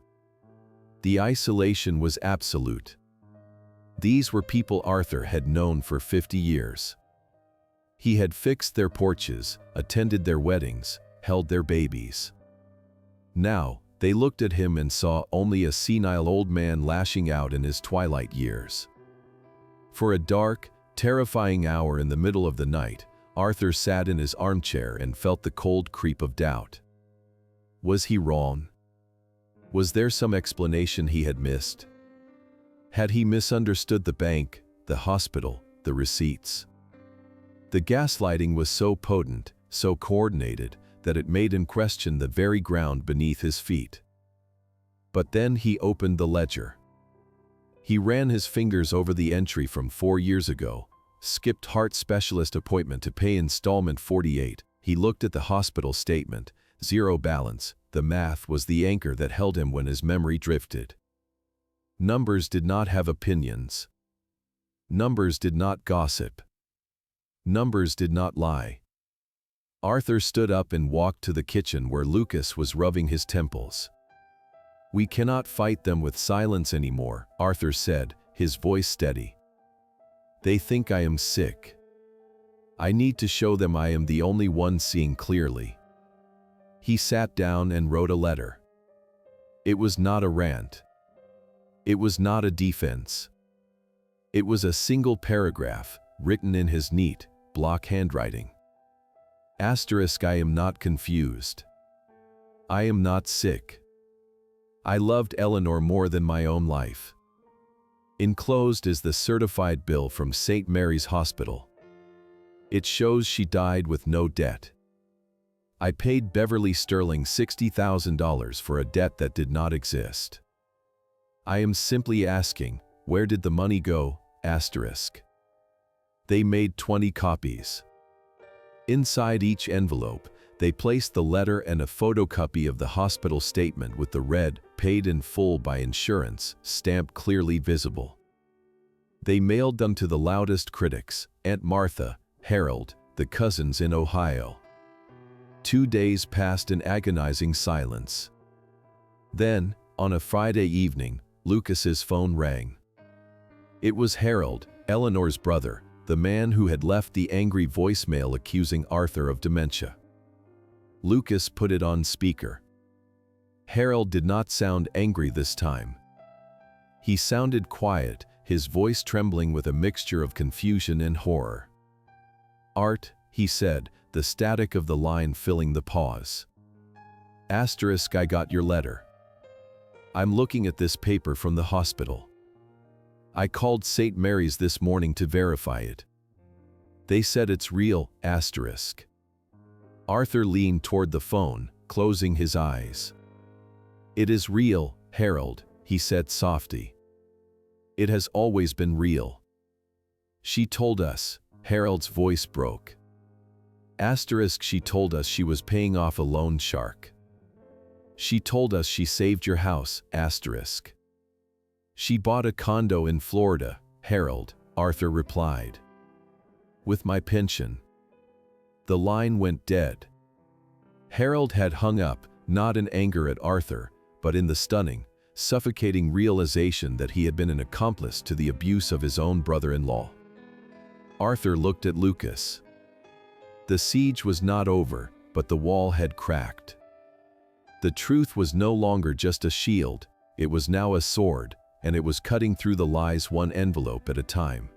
The isolation was absolute. These were people Arthur had known for 50 years. He had fixed their porches, attended their weddings, held their babies. Now, they looked at him and saw only a senile old man lashing out in his twilight years. For a dark, terrifying hour in the middle of the night, Arthur sat in his armchair and felt the cold creep of doubt. Was he wrong? Was there some explanation he had missed? Had he misunderstood the bank, the hospital, the receipts? The gaslighting was so potent, so coordinated, that it made him question the very ground beneath his feet. But then he opened the ledger. He ran his fingers over the entry from 4 years ago, skipped heart specialist appointment to pay installment 48. He looked at the hospital statement, zero balance. The math was the anchor that held him when his memory drifted. Numbers did not have opinions. Numbers did not gossip. Numbers did not lie. Arthur stood up and walked to the kitchen where Lucas was rubbing his temples. "We cannot fight them with silence anymore," Arthur said, his voice steady. "They think I am sick. I need to show them I am the only one seeing clearly." He sat down and wrote a letter. It was not a rant. It was not a defense. It was a single paragraph, written in his neat, block handwriting. Asterisk, I am not confused. I am not sick. I loved Eleanor more than my own life. Enclosed is the certified bill from St. Mary's Hospital. It shows she died with no debt. I paid Beverly Sterling $60,000 for a debt that did not exist. I am simply asking, where did the money go? Asterisk. They made 20 copies. Inside each envelope, they placed the letter and a photocopy of the hospital statement with the red, paid in full by insurance, stamp clearly visible. They mailed them to the loudest critics, Aunt Martha, Harold, the cousins in Ohio. 2 days passed in agonizing silence. Then, on a Friday evening, Lucas's phone rang. It was Harold, Eleanor's brother, the man who had left the angry voicemail accusing Arthur of dementia. Lucas put it on speaker. Harold did not sound angry this time. He sounded quiet, his voice trembling with a mixture of confusion and horror. "Art," he said, the static of the line filling the pause. Asterisk, "I got your letter. I'm looking at this paper from the hospital. I called St. Mary's this morning to verify it. They said it's real, asterisk." Arthur leaned toward the phone, closing his eyes. "It is real, Harold," he said softly. "It has always been real. She told us," Harold's voice broke. Asterisk, "She told us she was paying off a loan shark. She told us she saved your house, asterisk. She bought a condo in Florida, Harold," Arthur replied. "With my pension." The line went dead. Harold had hung up, not in anger at Arthur, but in the stunning, suffocating realization that he had been an accomplice to the abuse of his own brother-in-law. Arthur looked at Lucas. The siege was not over, but the wall had cracked. The truth was no longer just a shield, it was now a sword, and it was cutting through the lies one envelope at a time.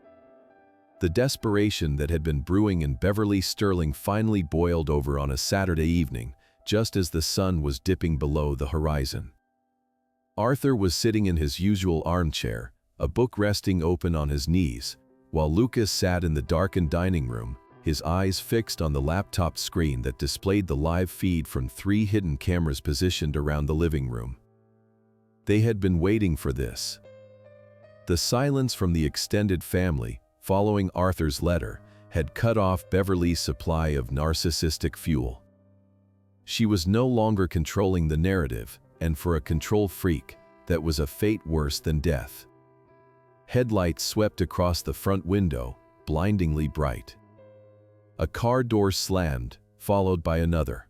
The desperation that had been brewing in Beverly Sterling finally boiled over on a Saturday evening, just as the sun was dipping below the horizon. Arthur was sitting in his usual armchair, a book resting open on his knees, while Lucas sat in the darkened dining room, his eyes fixed on the laptop screen that displayed the live feed from 3 hidden cameras positioned around the living room. They had been waiting for this. The silence from the extended family, following Arthur's letter, had cut off Beverly's supply of narcissistic fuel. She was no longer controlling the narrative, and for a control freak, that was a fate worse than death. Headlights swept across the front window, blindingly bright. A car door slammed, followed by another.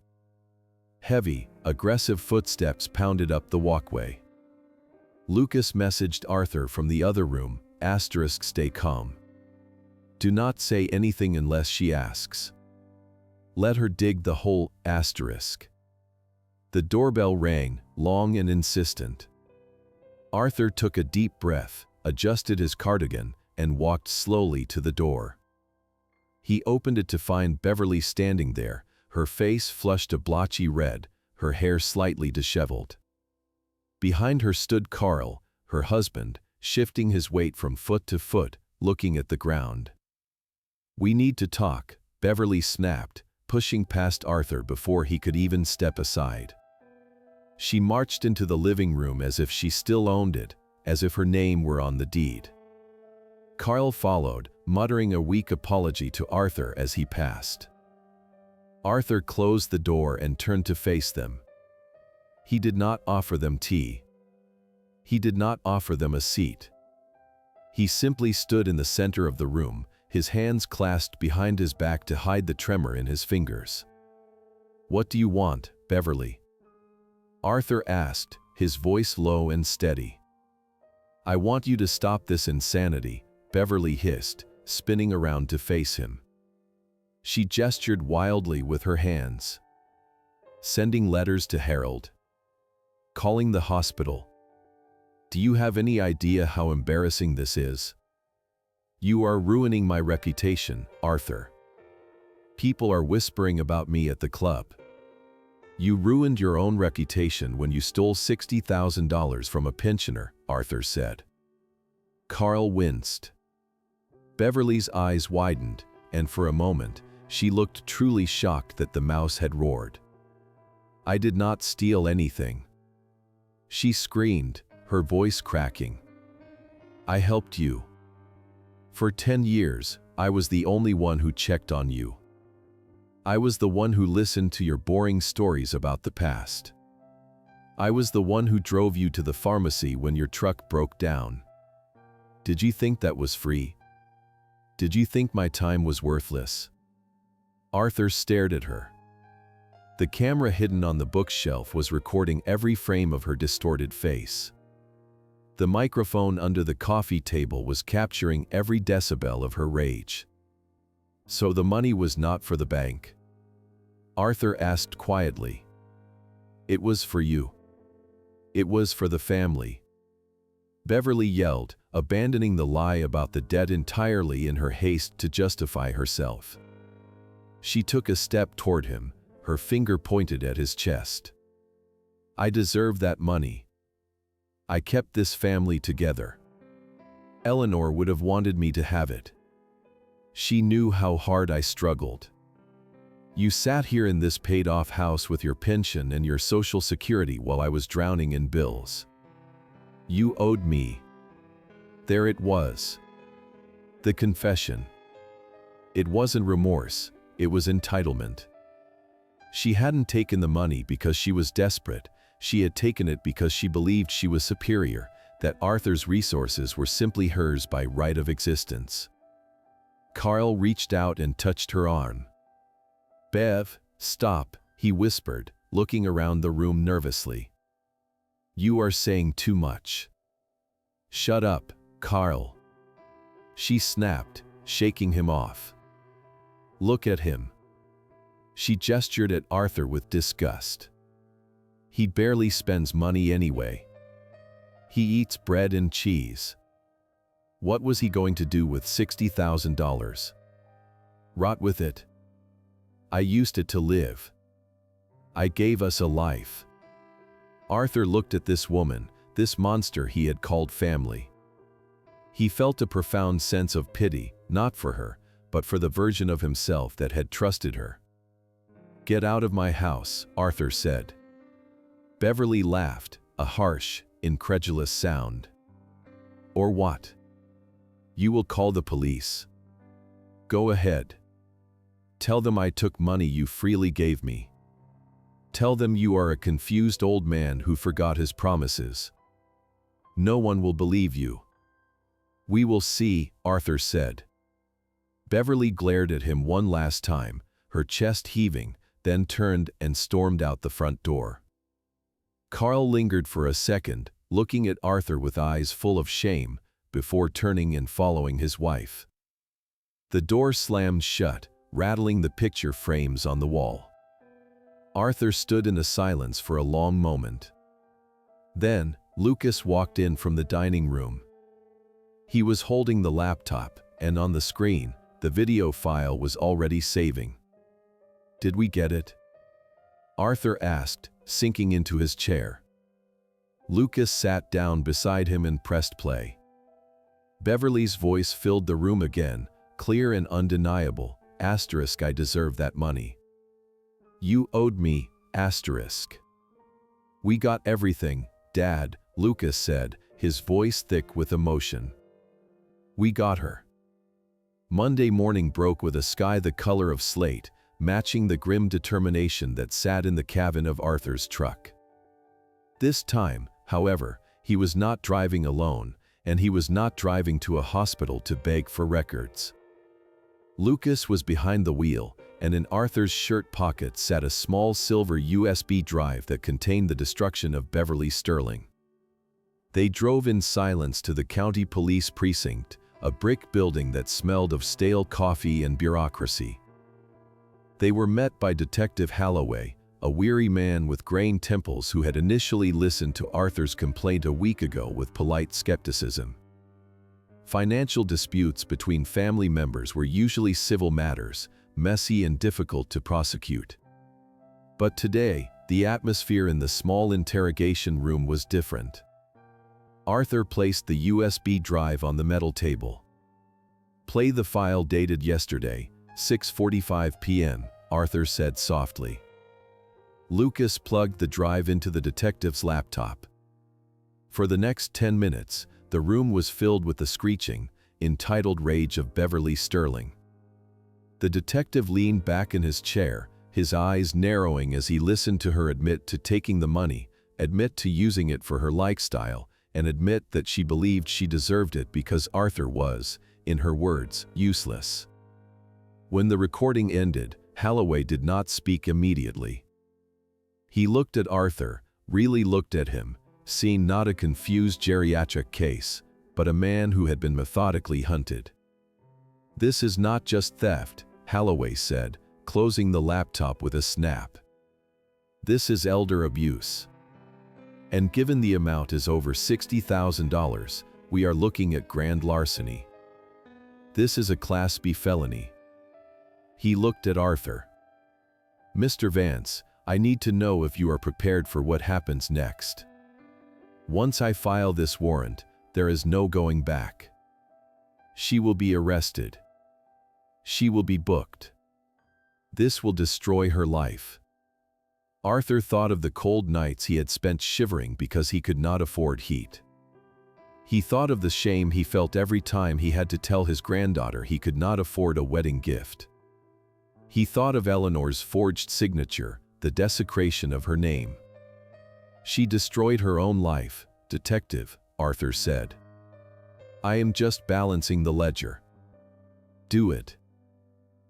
Heavy, aggressive footsteps pounded up the walkway. Lucas messaged Arthur from the other room, asterisk, "Stay calm. Do not say anything unless she asks. Let her dig the hole, asterisk." The doorbell rang, long and insistent. Arthur took a deep breath, adjusted his cardigan, and walked slowly to the door. He opened it to find Beverly standing there, her face flushed a blotchy red, her hair slightly disheveled. Behind her stood Carl, her husband, shifting his weight from foot to foot, looking at the ground. "We need to talk," Beverly snapped, pushing past Arthur before he could even step aside. She marched into the living room as if she still owned it, as if her name were on the deed. Carl followed, muttering a weak apology to Arthur as he passed. Arthur closed the door and turned to face them. He did not offer them tea. He did not offer them a seat. He simply stood in the center of the room, his hands clasped behind his back to hide the tremor in his fingers. "What do you want, Beverly?" Arthur asked, his voice low and steady. "I want you to stop this insanity," Beverly hissed, spinning around to face him. She gestured wildly with her hands. "Sending letters to Harold. Calling the hospital. Do you have any idea how embarrassing this is? You are ruining my reputation, Arthur. People are whispering about me at the club. You ruined your own reputation when you stole $60,000 from a pensioner," Arthur said. Carl winced. Beverly's eyes widened, and for a moment, she looked truly shocked that the mouse had roared. "I did not steal anything," she screamed, her voice cracking. "I helped you. For 10 years, I was the only one who checked on you. I was the one who listened to your boring stories about the past. I was the one who drove you to the pharmacy when your truck broke down. Did you think that was free? Did you think my time was worthless?" Arthur stared at her. The camera hidden on the bookshelf was recording every frame of her distorted face. The microphone under the coffee table was capturing every decibel of her rage. "So the money was not for the bank?" Arthur asked quietly. "It was for you. It was for the family," Beverly yelled, abandoning the lie about the debt entirely in her haste to justify herself. She took a step toward him, her finger pointed at his chest. "I deserve that money. I kept this family together. Eleanor would have wanted me to have it. She knew how hard I struggled. You sat here in this paid-off house with your pension and your Social Security while I was drowning in bills. You owed me." There it was. The confession. It wasn't remorse, it was entitlement. She hadn't taken the money because she was desperate. She had taken it because she believed she was superior, that Arthur's resources were simply hers by right of existence. Carl reached out and touched her arm. "Bev, stop," he whispered, looking around the room nervously. "You are saying too much." "Shut up, Carl," she snapped, shaking him off. "Look at him." She gestured at Arthur with disgust. "He barely spends money anyway. He eats bread and cheese. What was he going to do with $60,000? Rot with it. I used it to live. I gave us a life." Arthur looked at this woman, this monster he had called family. He felt a profound sense of pity, not for her, but for the version of himself that had trusted her. "Get out of my house," Arthur said. Beverly laughed, a harsh, incredulous sound. "Or what? You will call the police. Go ahead. Tell them I took money you freely gave me. Tell them you are a confused old man who forgot his promises. No one will believe you." "We will see," Arthur said. Beverly glared at him one last time, her chest heaving, then turned and stormed out the front door. Carl lingered for a second, looking at Arthur with eyes full of shame, before turning and following his wife. The door slammed shut, rattling the picture frames on the wall. Arthur stood in a silence for a long moment. Then, Lucas walked in from the dining room. He was holding the laptop, and on the screen, the video file was already saving. "Did we get it?" Arthur asked, sinking into his chair. Lucas sat down beside him and pressed play. Beverly's voice filled the room again, clear and undeniable. "I deserve that money. You owed me, We got everything, Dad," Lucas said, his voice thick with emotion. "We got her." Monday morning broke with a sky the color of slate, matching the grim determination that sat in the cabin of Arthur's truck. This time, however, he was not driving alone, and he was not driving to a hospital to beg for records. Lucas was behind the wheel, and in Arthur's shirt pocket sat a small silver USB drive that contained the destruction of Beverly Sterling. They drove in silence to the county police precinct, a brick building that smelled of stale coffee and bureaucracy. They were met by Detective Halloway, a weary man with graying temples who had initially listened to Arthur's complaint a week ago with polite skepticism. Financial disputes between family members were usually civil matters, messy and difficult to prosecute. But today, the atmosphere in the small interrogation room was different. Arthur placed the USB drive on the metal table. "Play the file dated yesterday, 6:45 p.m., Arthur said softly. Lucas plugged the drive into the detective's laptop. For the next 10 minutes, the room was filled with the screeching, entitled rage of Beverly Sterling. The detective leaned back in his chair, his eyes narrowing as he listened to her admit to taking the money, admit to using it for her lifestyle, and admit that she believed she deserved it because Arthur was, in her words, useless. When the recording ended, Halloway did not speak immediately. He looked at Arthur, really looked at him, seeing not a confused geriatric case, but a man who had been methodically hunted. "This is not just theft," Holloway said, closing the laptop with a snap. "This is elder abuse. And given the amount is over $60,000, we are looking at grand larceny. This is a Class B felony." He looked at Arthur. "Mr. Vance, I need to know if you are prepared for what happens next. Once I file this warrant, there is no going back. She will be arrested. She will be booked. This will destroy her life." Arthur thought of the cold nights he had spent shivering because he could not afford heat. He thought of the shame he felt every time he had to tell his granddaughter he could not afford a wedding gift. He thought of Eleanor's forged signature, the desecration of her name. "She destroyed her own life, Detective," Arthur said. "I am just balancing the ledger. Do it."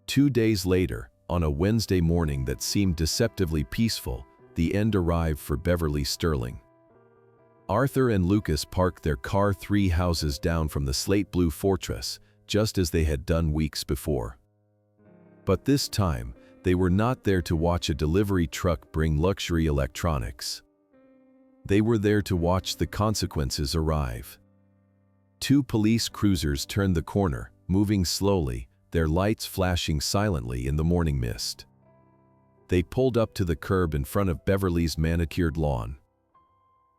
2 days later, on a Wednesday morning that seemed deceptively peaceful, the end arrived for Beverly Sterling. Arthur and Lucas parked their car 3 houses down from the slate blue fortress, just as they had done weeks before. But this time, they were not there to watch a delivery truck bring luxury electronics. They were there to watch the consequences arrive. 2 police cruisers turned the corner, moving slowly, their lights flashing silently in the morning mist. They pulled up to the curb in front of Beverly's manicured lawn.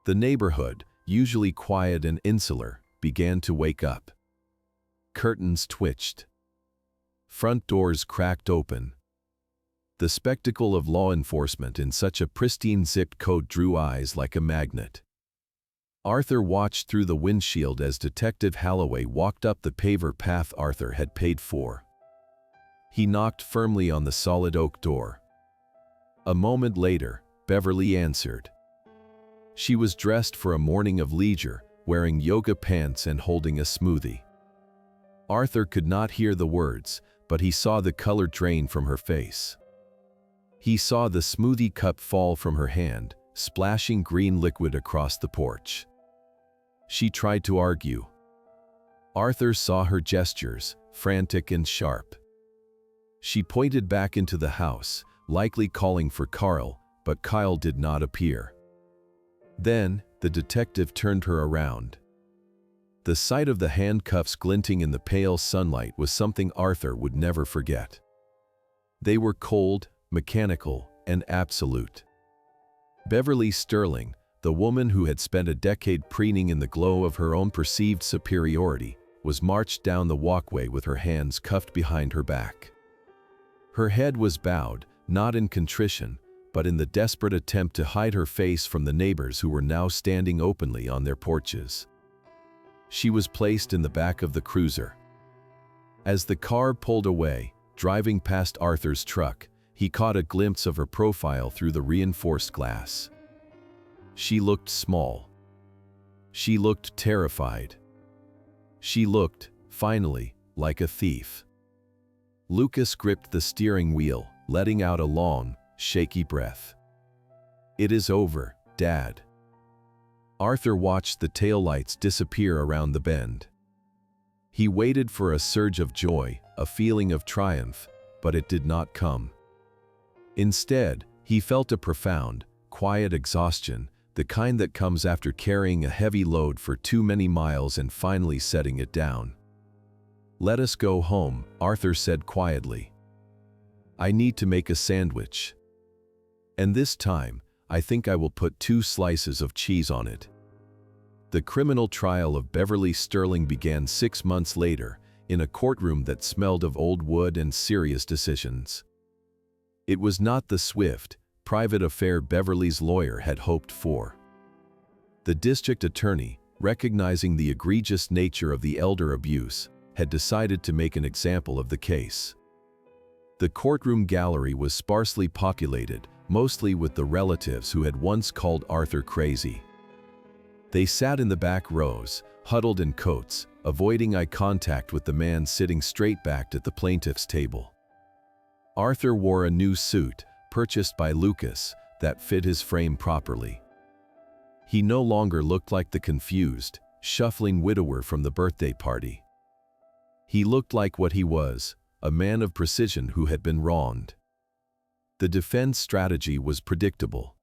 The neighborhood, usually quiet and insular, began to wake up. Curtains twitched. Front doors cracked open. The spectacle of law enforcement in such a pristine zip code drew eyes like a magnet. Arthur watched through the windshield as Detective Holloway walked up the paver path Arthur had paid for. He knocked firmly on the solid oak door. A moment later, Beverly answered. She was dressed for a morning of leisure, wearing yoga pants and holding a smoothie. Arthur could not hear the words, but he saw the color drain from her face. He saw the smoothie cup fall from her hand, splashing green liquid across the porch. She tried to argue. Arthur saw her gestures, frantic and sharp. She pointed back into the house, likely calling for Carl, but Kyle did not appear. Then, the detective turned her around. The sight of the handcuffs glinting in the pale sunlight was something Arthur would never forget. They were cold, mechanical, and absolute. Beverly Sterling, the woman who had spent a decade preening in the glow of her own perceived superiority, was marched down the walkway with her hands cuffed behind her back. Her head was bowed, not in contrition, but in the desperate attempt to hide her face from the neighbors who were now standing openly on their porches. She was placed in the back of the cruiser. As the car pulled away, driving past Arthur's truck, he caught a glimpse of her profile through the reinforced glass. She looked small. She looked terrified. She looked, finally, like a thief. Lucas gripped the steering wheel, letting out a long, shaky breath. "It is over, Dad." Arthur watched the taillights disappear around the bend. He waited for a surge of joy, a feeling of triumph, but it did not come. Instead, he felt a profound, quiet exhaustion, the kind that comes after carrying a heavy load for too many miles and finally setting it down. "Let us go home," Arthur said quietly. "I need to make a sandwich. And this time, I think I will put 2 slices of cheese on it." The criminal trial of Beverly Sterling began 6 months later, in a courtroom that smelled of old wood and serious decisions. It was not the swift, private affair Beverly's lawyer had hoped for. The district attorney, recognizing the egregious nature of the elder abuse, had decided to make an example of the case. The courtroom gallery was sparsely populated, mostly with the relatives who had once called Arthur crazy. They sat in the back rows, huddled in coats, avoiding eye contact with the man sitting straight-backed at the plaintiff's table. Arthur wore a new suit, purchased by Lucas, that fit his frame properly. He no longer looked like the confused, shuffling widower from the birthday party. He looked like what he was, a man of precision who had been wronged. The defense strategy was predictable.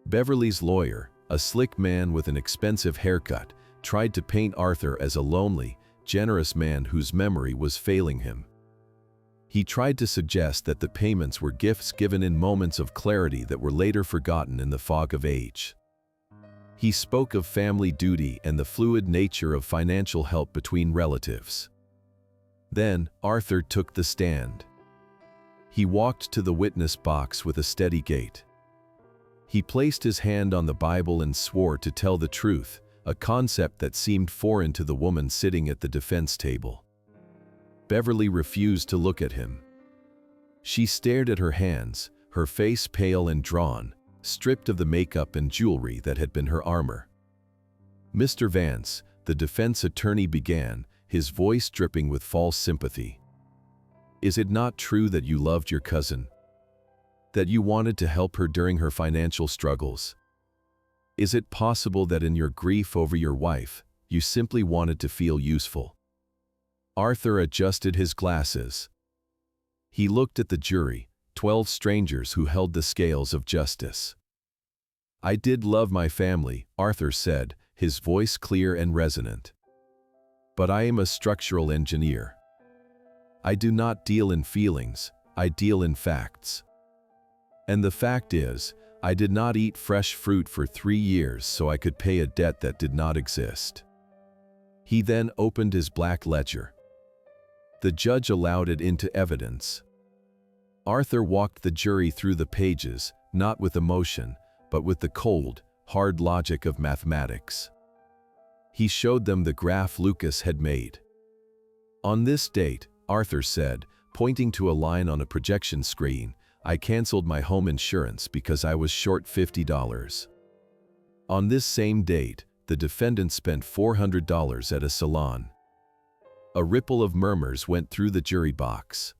Beverly's lawyer, a slick man with an expensive haircut, tried to paint Arthur as a lonely, generous man whose memory was failing him. He tried to suggest that the payments were gifts given in moments of clarity that were later forgotten in the fog of age. He spoke of family duty and the fluid nature of financial help between relatives. Then, Arthur took the stand. He walked to the witness box with a steady gait. He placed his hand on the Bible and swore to tell the truth, a concept that seemed foreign to the woman sitting at the defense table. Beverly refused to look at him. She stared at her hands, her face pale and drawn, stripped of the makeup and jewelry that had been her armor. "Mr. Vance," the defense attorney began, his voice dripping with false sympathy. "Is it not true that you loved your cousin? That you wanted to help her during her financial struggles? Is it possible that in your grief over your wife, you simply wanted to feel useful?" Arthur adjusted his glasses. He looked at the jury, 12 strangers who held the scales of justice. "I did love my family," Arthur said, his voice clear and resonant. "But I am a structural engineer. I do not deal in feelings, I deal in facts. And the fact is, I did not eat fresh fruit for 3 years so I could pay a debt that did not exist." He then opened his black ledger. The judge allowed it into evidence. Arthur walked the jury through the pages, not with emotion, but with the cold, hard logic of mathematics. He showed them the graph Lucas had made. "On this date," Arthur said, pointing to a line on a projection screen, "I canceled my home insurance because I was short $50. On this same date, the defendant spent $400 at a salon." A ripple of murmurs went through the jury box.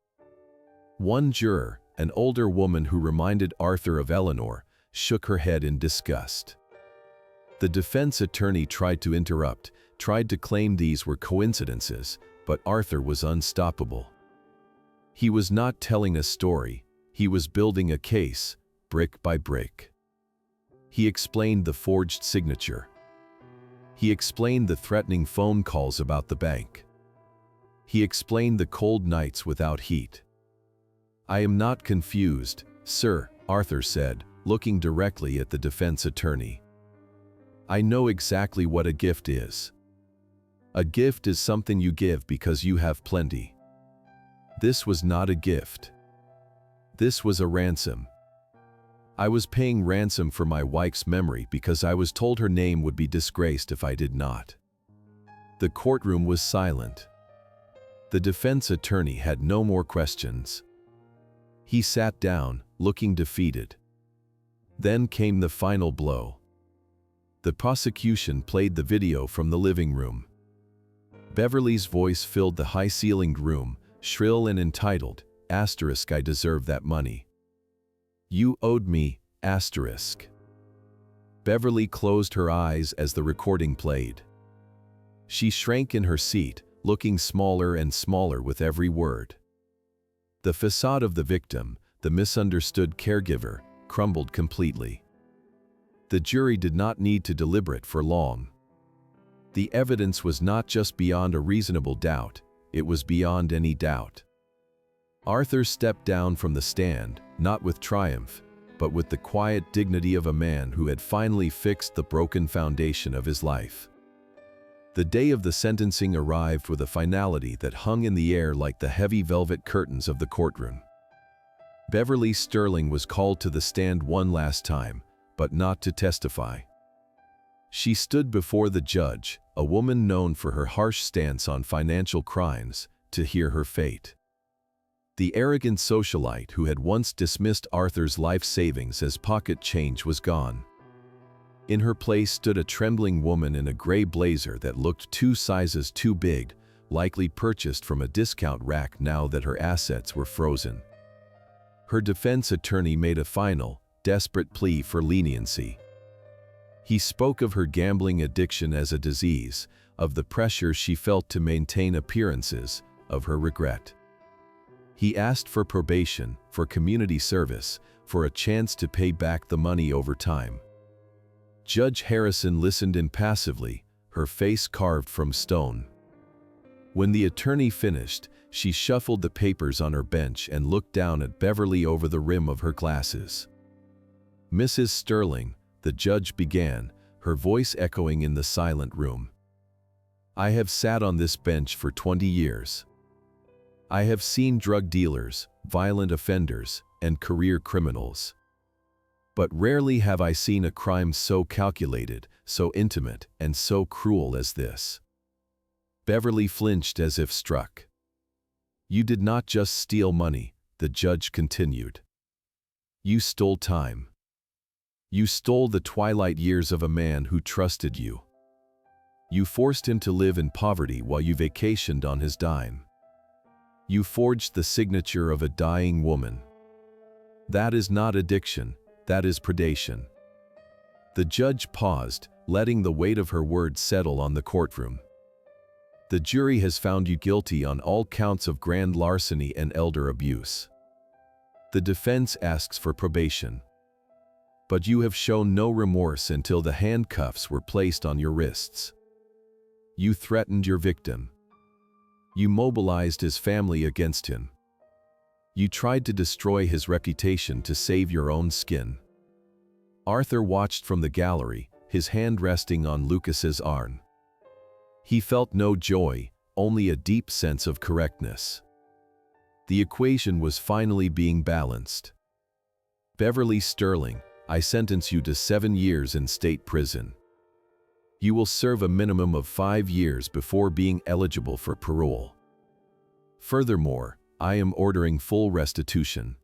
One juror, an older woman who reminded Arthur of Eleanor, shook her head in disgust. The defense attorney tried to interrupt, tried to claim these were coincidences, but Arthur was unstoppable. He was not telling a story, he was building a case, brick by brick. He explained the forged signature. He explained the threatening phone calls about the bank. He explained the cold nights without heat. "I am not confused, sir," Arthur said, looking directly at the defense attorney. "I know exactly what a gift is. A gift is something you give because you have plenty. This was not a gift. This was a ransom. I was paying ransom for my wife's memory because I was told her name would be disgraced if I did not." The courtroom was silent. The defense attorney had no more questions. He sat down, looking defeated. Then came the final blow. The prosecution played the video from the living room. Beverly's voice filled the high-ceilinged room, shrill and entitled, "Asterisk, I deserve that money. You owed me, asterisk." Beverly closed her eyes as the recording played. She shrank in her seat, looking smaller and smaller with every word. The facade of the victim, the misunderstood caregiver, crumbled completely. The jury did not need to deliberate for long. The evidence was not just beyond a reasonable doubt, it was beyond any doubt. Arthur stepped down from the stand, not with triumph, but with the quiet dignity of a man who had finally fixed the broken foundation of his life. The day of the sentencing arrived with a finality that hung in the air like the heavy velvet curtains of the courtroom. Beverly Sterling was called to the stand one last time, but not to testify. She stood before the judge, a woman known for her harsh stance on financial crimes, to hear her fate. The arrogant socialite who had once dismissed Arthur's life savings as pocket change was gone. In her place stood a trembling woman in a gray blazer that looked 2 sizes too big, likely purchased from a discount rack now that her assets were frozen. Her defense attorney made a final, desperate plea for leniency. He spoke of her gambling addiction as a disease, of the pressure she felt to maintain appearances, of her regret. He asked for probation, for community service, for a chance to pay back the money over time. Judge Harrison listened impassively, her face carved from stone. When the attorney finished, she shuffled the papers on her bench and looked down at Beverly over the rim of her glasses. "Mrs. Sterling," the judge began, her voice echoing in the silent room. "I have sat on this bench for 20 years. I have seen drug dealers, violent offenders, and career criminals. But rarely have I seen a crime so calculated, so intimate, and so cruel as this." Beverly flinched as if struck. "You did not just steal money," the judge continued. "You stole time. You stole the twilight years of a man who trusted you. You forced him to live in poverty while you vacationed on his dime. You forged the signature of a dying woman. That is not addiction, that is predation." The judge paused, letting the weight of her words settle on the courtroom. "The jury has found you guilty on all counts of grand larceny and elder abuse. The defense asks for probation. But you have shown no remorse until the handcuffs were placed on your wrists. You threatened your victim. You mobilized his family against him. You tried to destroy his reputation to save your own skin." Arthur watched from the gallery, his hand resting on Lucas's arm. He felt no joy, only a deep sense of correctness. The equation was finally being balanced. "Beverly Sterling, I sentence you to 7 years in state prison. You will serve a minimum of 5 years before being eligible for parole. Furthermore, I am ordering full restitution.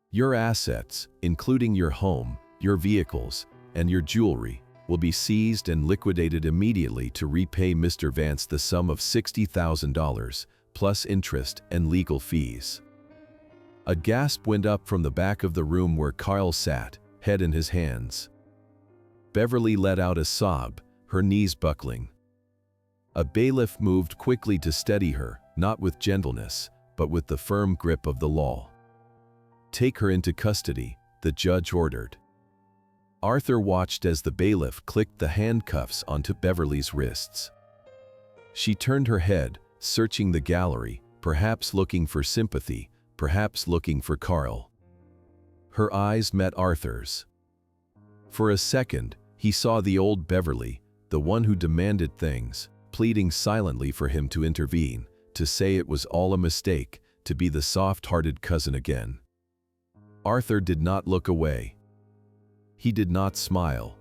Your assets, including your home, your vehicles, and your jewelry, will be seized and liquidated immediately to repay Mr. Vance the sum of $60,000, plus interest and legal fees." A gasp went up from the back of the room where Carl sat, head in his hands. Beverly let out a sob, her knees buckling. A bailiff moved quickly to steady her, not with gentleness, but with the firm grip of the law. "Take her into custody," the judge ordered. Arthur watched as the bailiff clicked the handcuffs onto Beverly's wrists. She turned her head, searching the gallery, perhaps looking for sympathy, perhaps looking for Carl. Her eyes met Arthur's. For a second, he saw the old Beverly, the one who demanded things, pleading silently for him to intervene, to say it was all a mistake, to be the soft-hearted cousin again. Arthur did not look away. He did not smile.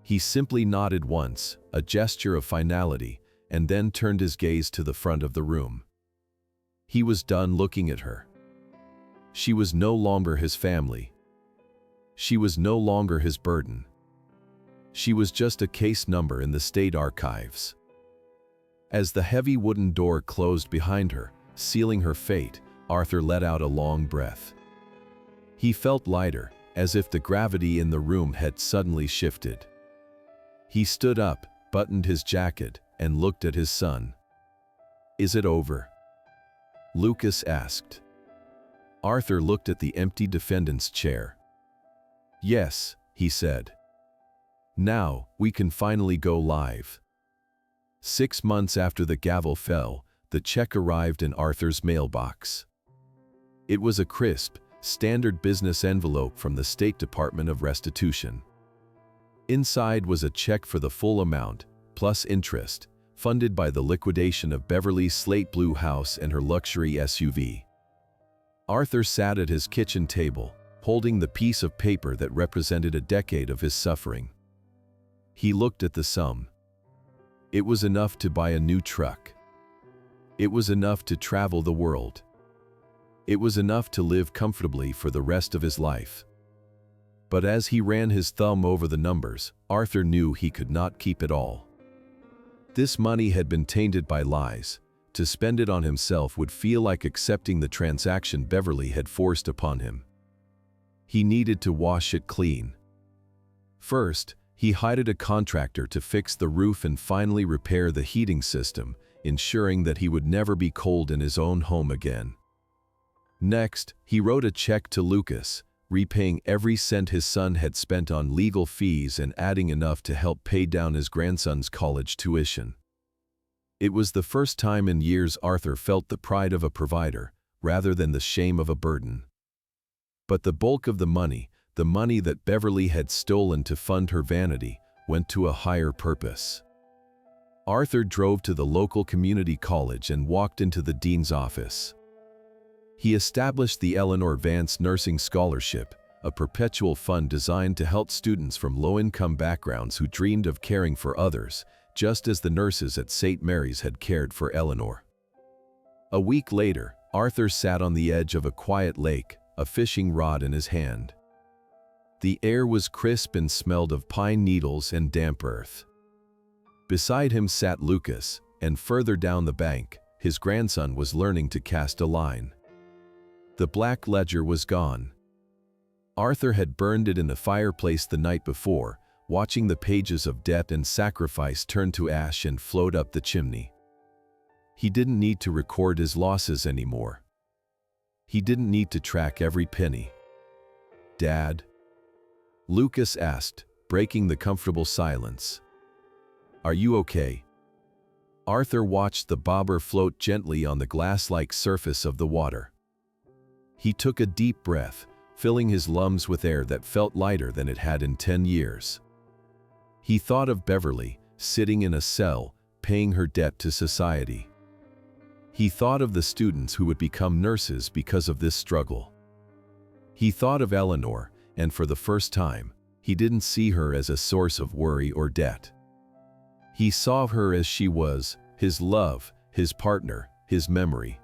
He simply nodded once, a gesture of finality, and then turned his gaze to the front of the room. He was done looking at her. She was no longer his family. She was no longer his burden. She was just a case number in the state archives. As the heavy wooden door closed behind her, sealing her fate, Arthur let out a long breath. He felt lighter, as if the gravity in the room had suddenly shifted. He stood up, buttoned his jacket, and looked at his son. "Is it over?" Lucas asked. Arthur looked at the empty defendant's chair. "Yes," he said. "Now, we can finally go live." 6 months after the gavel fell, the check arrived in Arthur's mailbox. It was a crisp, standard business envelope from the State Department of Restitution. Inside was a check for the full amount, plus interest, funded by the liquidation of Beverly's slate blue house and her luxury SUV. Arthur sat at his kitchen table, holding the piece of paper that represented a decade of his suffering. He looked at the sum. It was enough to buy a new truck. It was enough to travel the world. It was enough to live comfortably for the rest of his life. But as he ran his thumb over the numbers, Arthur knew he could not keep it all. This money had been tainted by lies. To spend it on himself would feel like accepting the transaction Beverly had forced upon him. He needed to wash it clean. First, He hired a contractor to fix the roof and finally repair the heating system, ensuring that he would never be cold in his own home again. Next, he wrote a check to Lucas, repaying every cent his son had spent on legal fees and adding enough to help pay down his grandson's college tuition. It was the first time in years Arthur felt the pride of a provider, rather than the shame of a burden. But the bulk of the money that Beverly had stolen to fund her vanity, went to a higher purpose. Arthur drove to the local community college and walked into the dean's office. He established the Eleanor Vance Nursing Scholarship, a perpetual fund designed to help students from low-income backgrounds who dreamed of caring for others, just as the nurses at St. Mary's had cared for Eleanor. A week later, Arthur sat on the edge of a quiet lake, a fishing rod in his hand. The air was crisp and smelled of pine needles and damp earth. Beside him sat Lucas, and further down the bank, his grandson was learning to cast a line. The black ledger was gone. Arthur had burned it in the fireplace the night before, watching the pages of debt and sacrifice turn to ash and float up the chimney. He didn't need to record his losses anymore. He didn't need to track every penny. "Dad?" Lucas asked, breaking the comfortable silence. "Are you okay?" Arthur watched the bobber float gently on the glass-like surface of the water. He took a deep breath, filling his lungs with air that felt lighter than it had in 10 years. He thought of Beverly, sitting in a cell, paying her debt to society. He thought of the students who would become nurses because of this struggle. He thought of Eleanor, and for the first time, he didn't see her as a source of worry or debt. He saw her as she was, his love, his partner, his memory.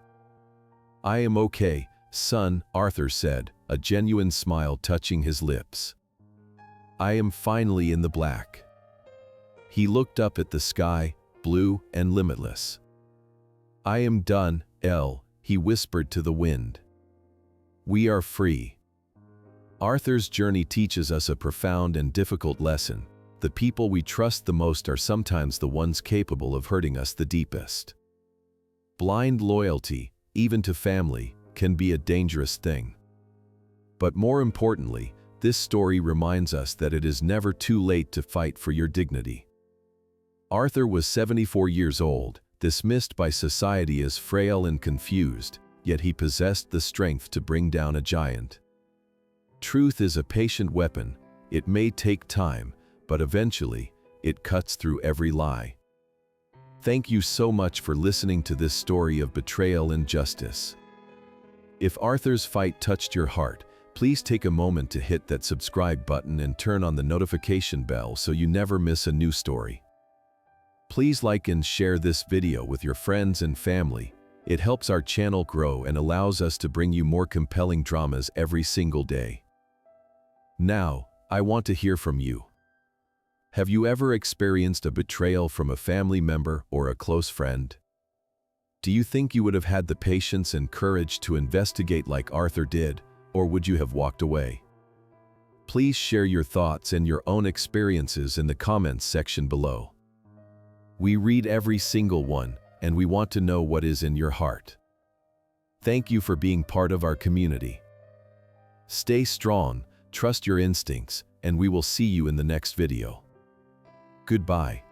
"I am okay, son," Arthur said, a genuine smile touching his lips. "I am finally in the black." He looked up at the sky, blue and limitless. "I am done, Elle," he whispered to the wind. "We are free." Arthur's journey teaches us a profound and difficult lesson. The people we trust the most are sometimes the ones capable of hurting us the deepest. Blind loyalty, even to family, can be a dangerous thing. But more importantly, this story reminds us that it is never too late to fight for your dignity. Arthur was 74 years old, dismissed by society as frail and confused, yet he possessed the strength to bring down a giant. Truth is a patient weapon. It may take time, but eventually, it cuts through every lie. Thank you so much for listening to this story of betrayal and justice. If Arthur's fight touched your heart, please take a moment to hit that subscribe button and turn on the notification bell so you never miss a new story. Please like and share this video with your friends and family. It helps our channel grow and allows us to bring you more compelling dramas every single day. Now, I want to hear from you. Have you ever experienced a betrayal from a family member or a close friend? Do you think you would have had the patience and courage to investigate like Arthur did, or would you have walked away? Please share your thoughts and your own experiences in the comments section below. We read every single one, and we want to know what is in your heart. Thank you for being part of our community. Stay strong, trust your instincts, and we will see you in the next video. Goodbye.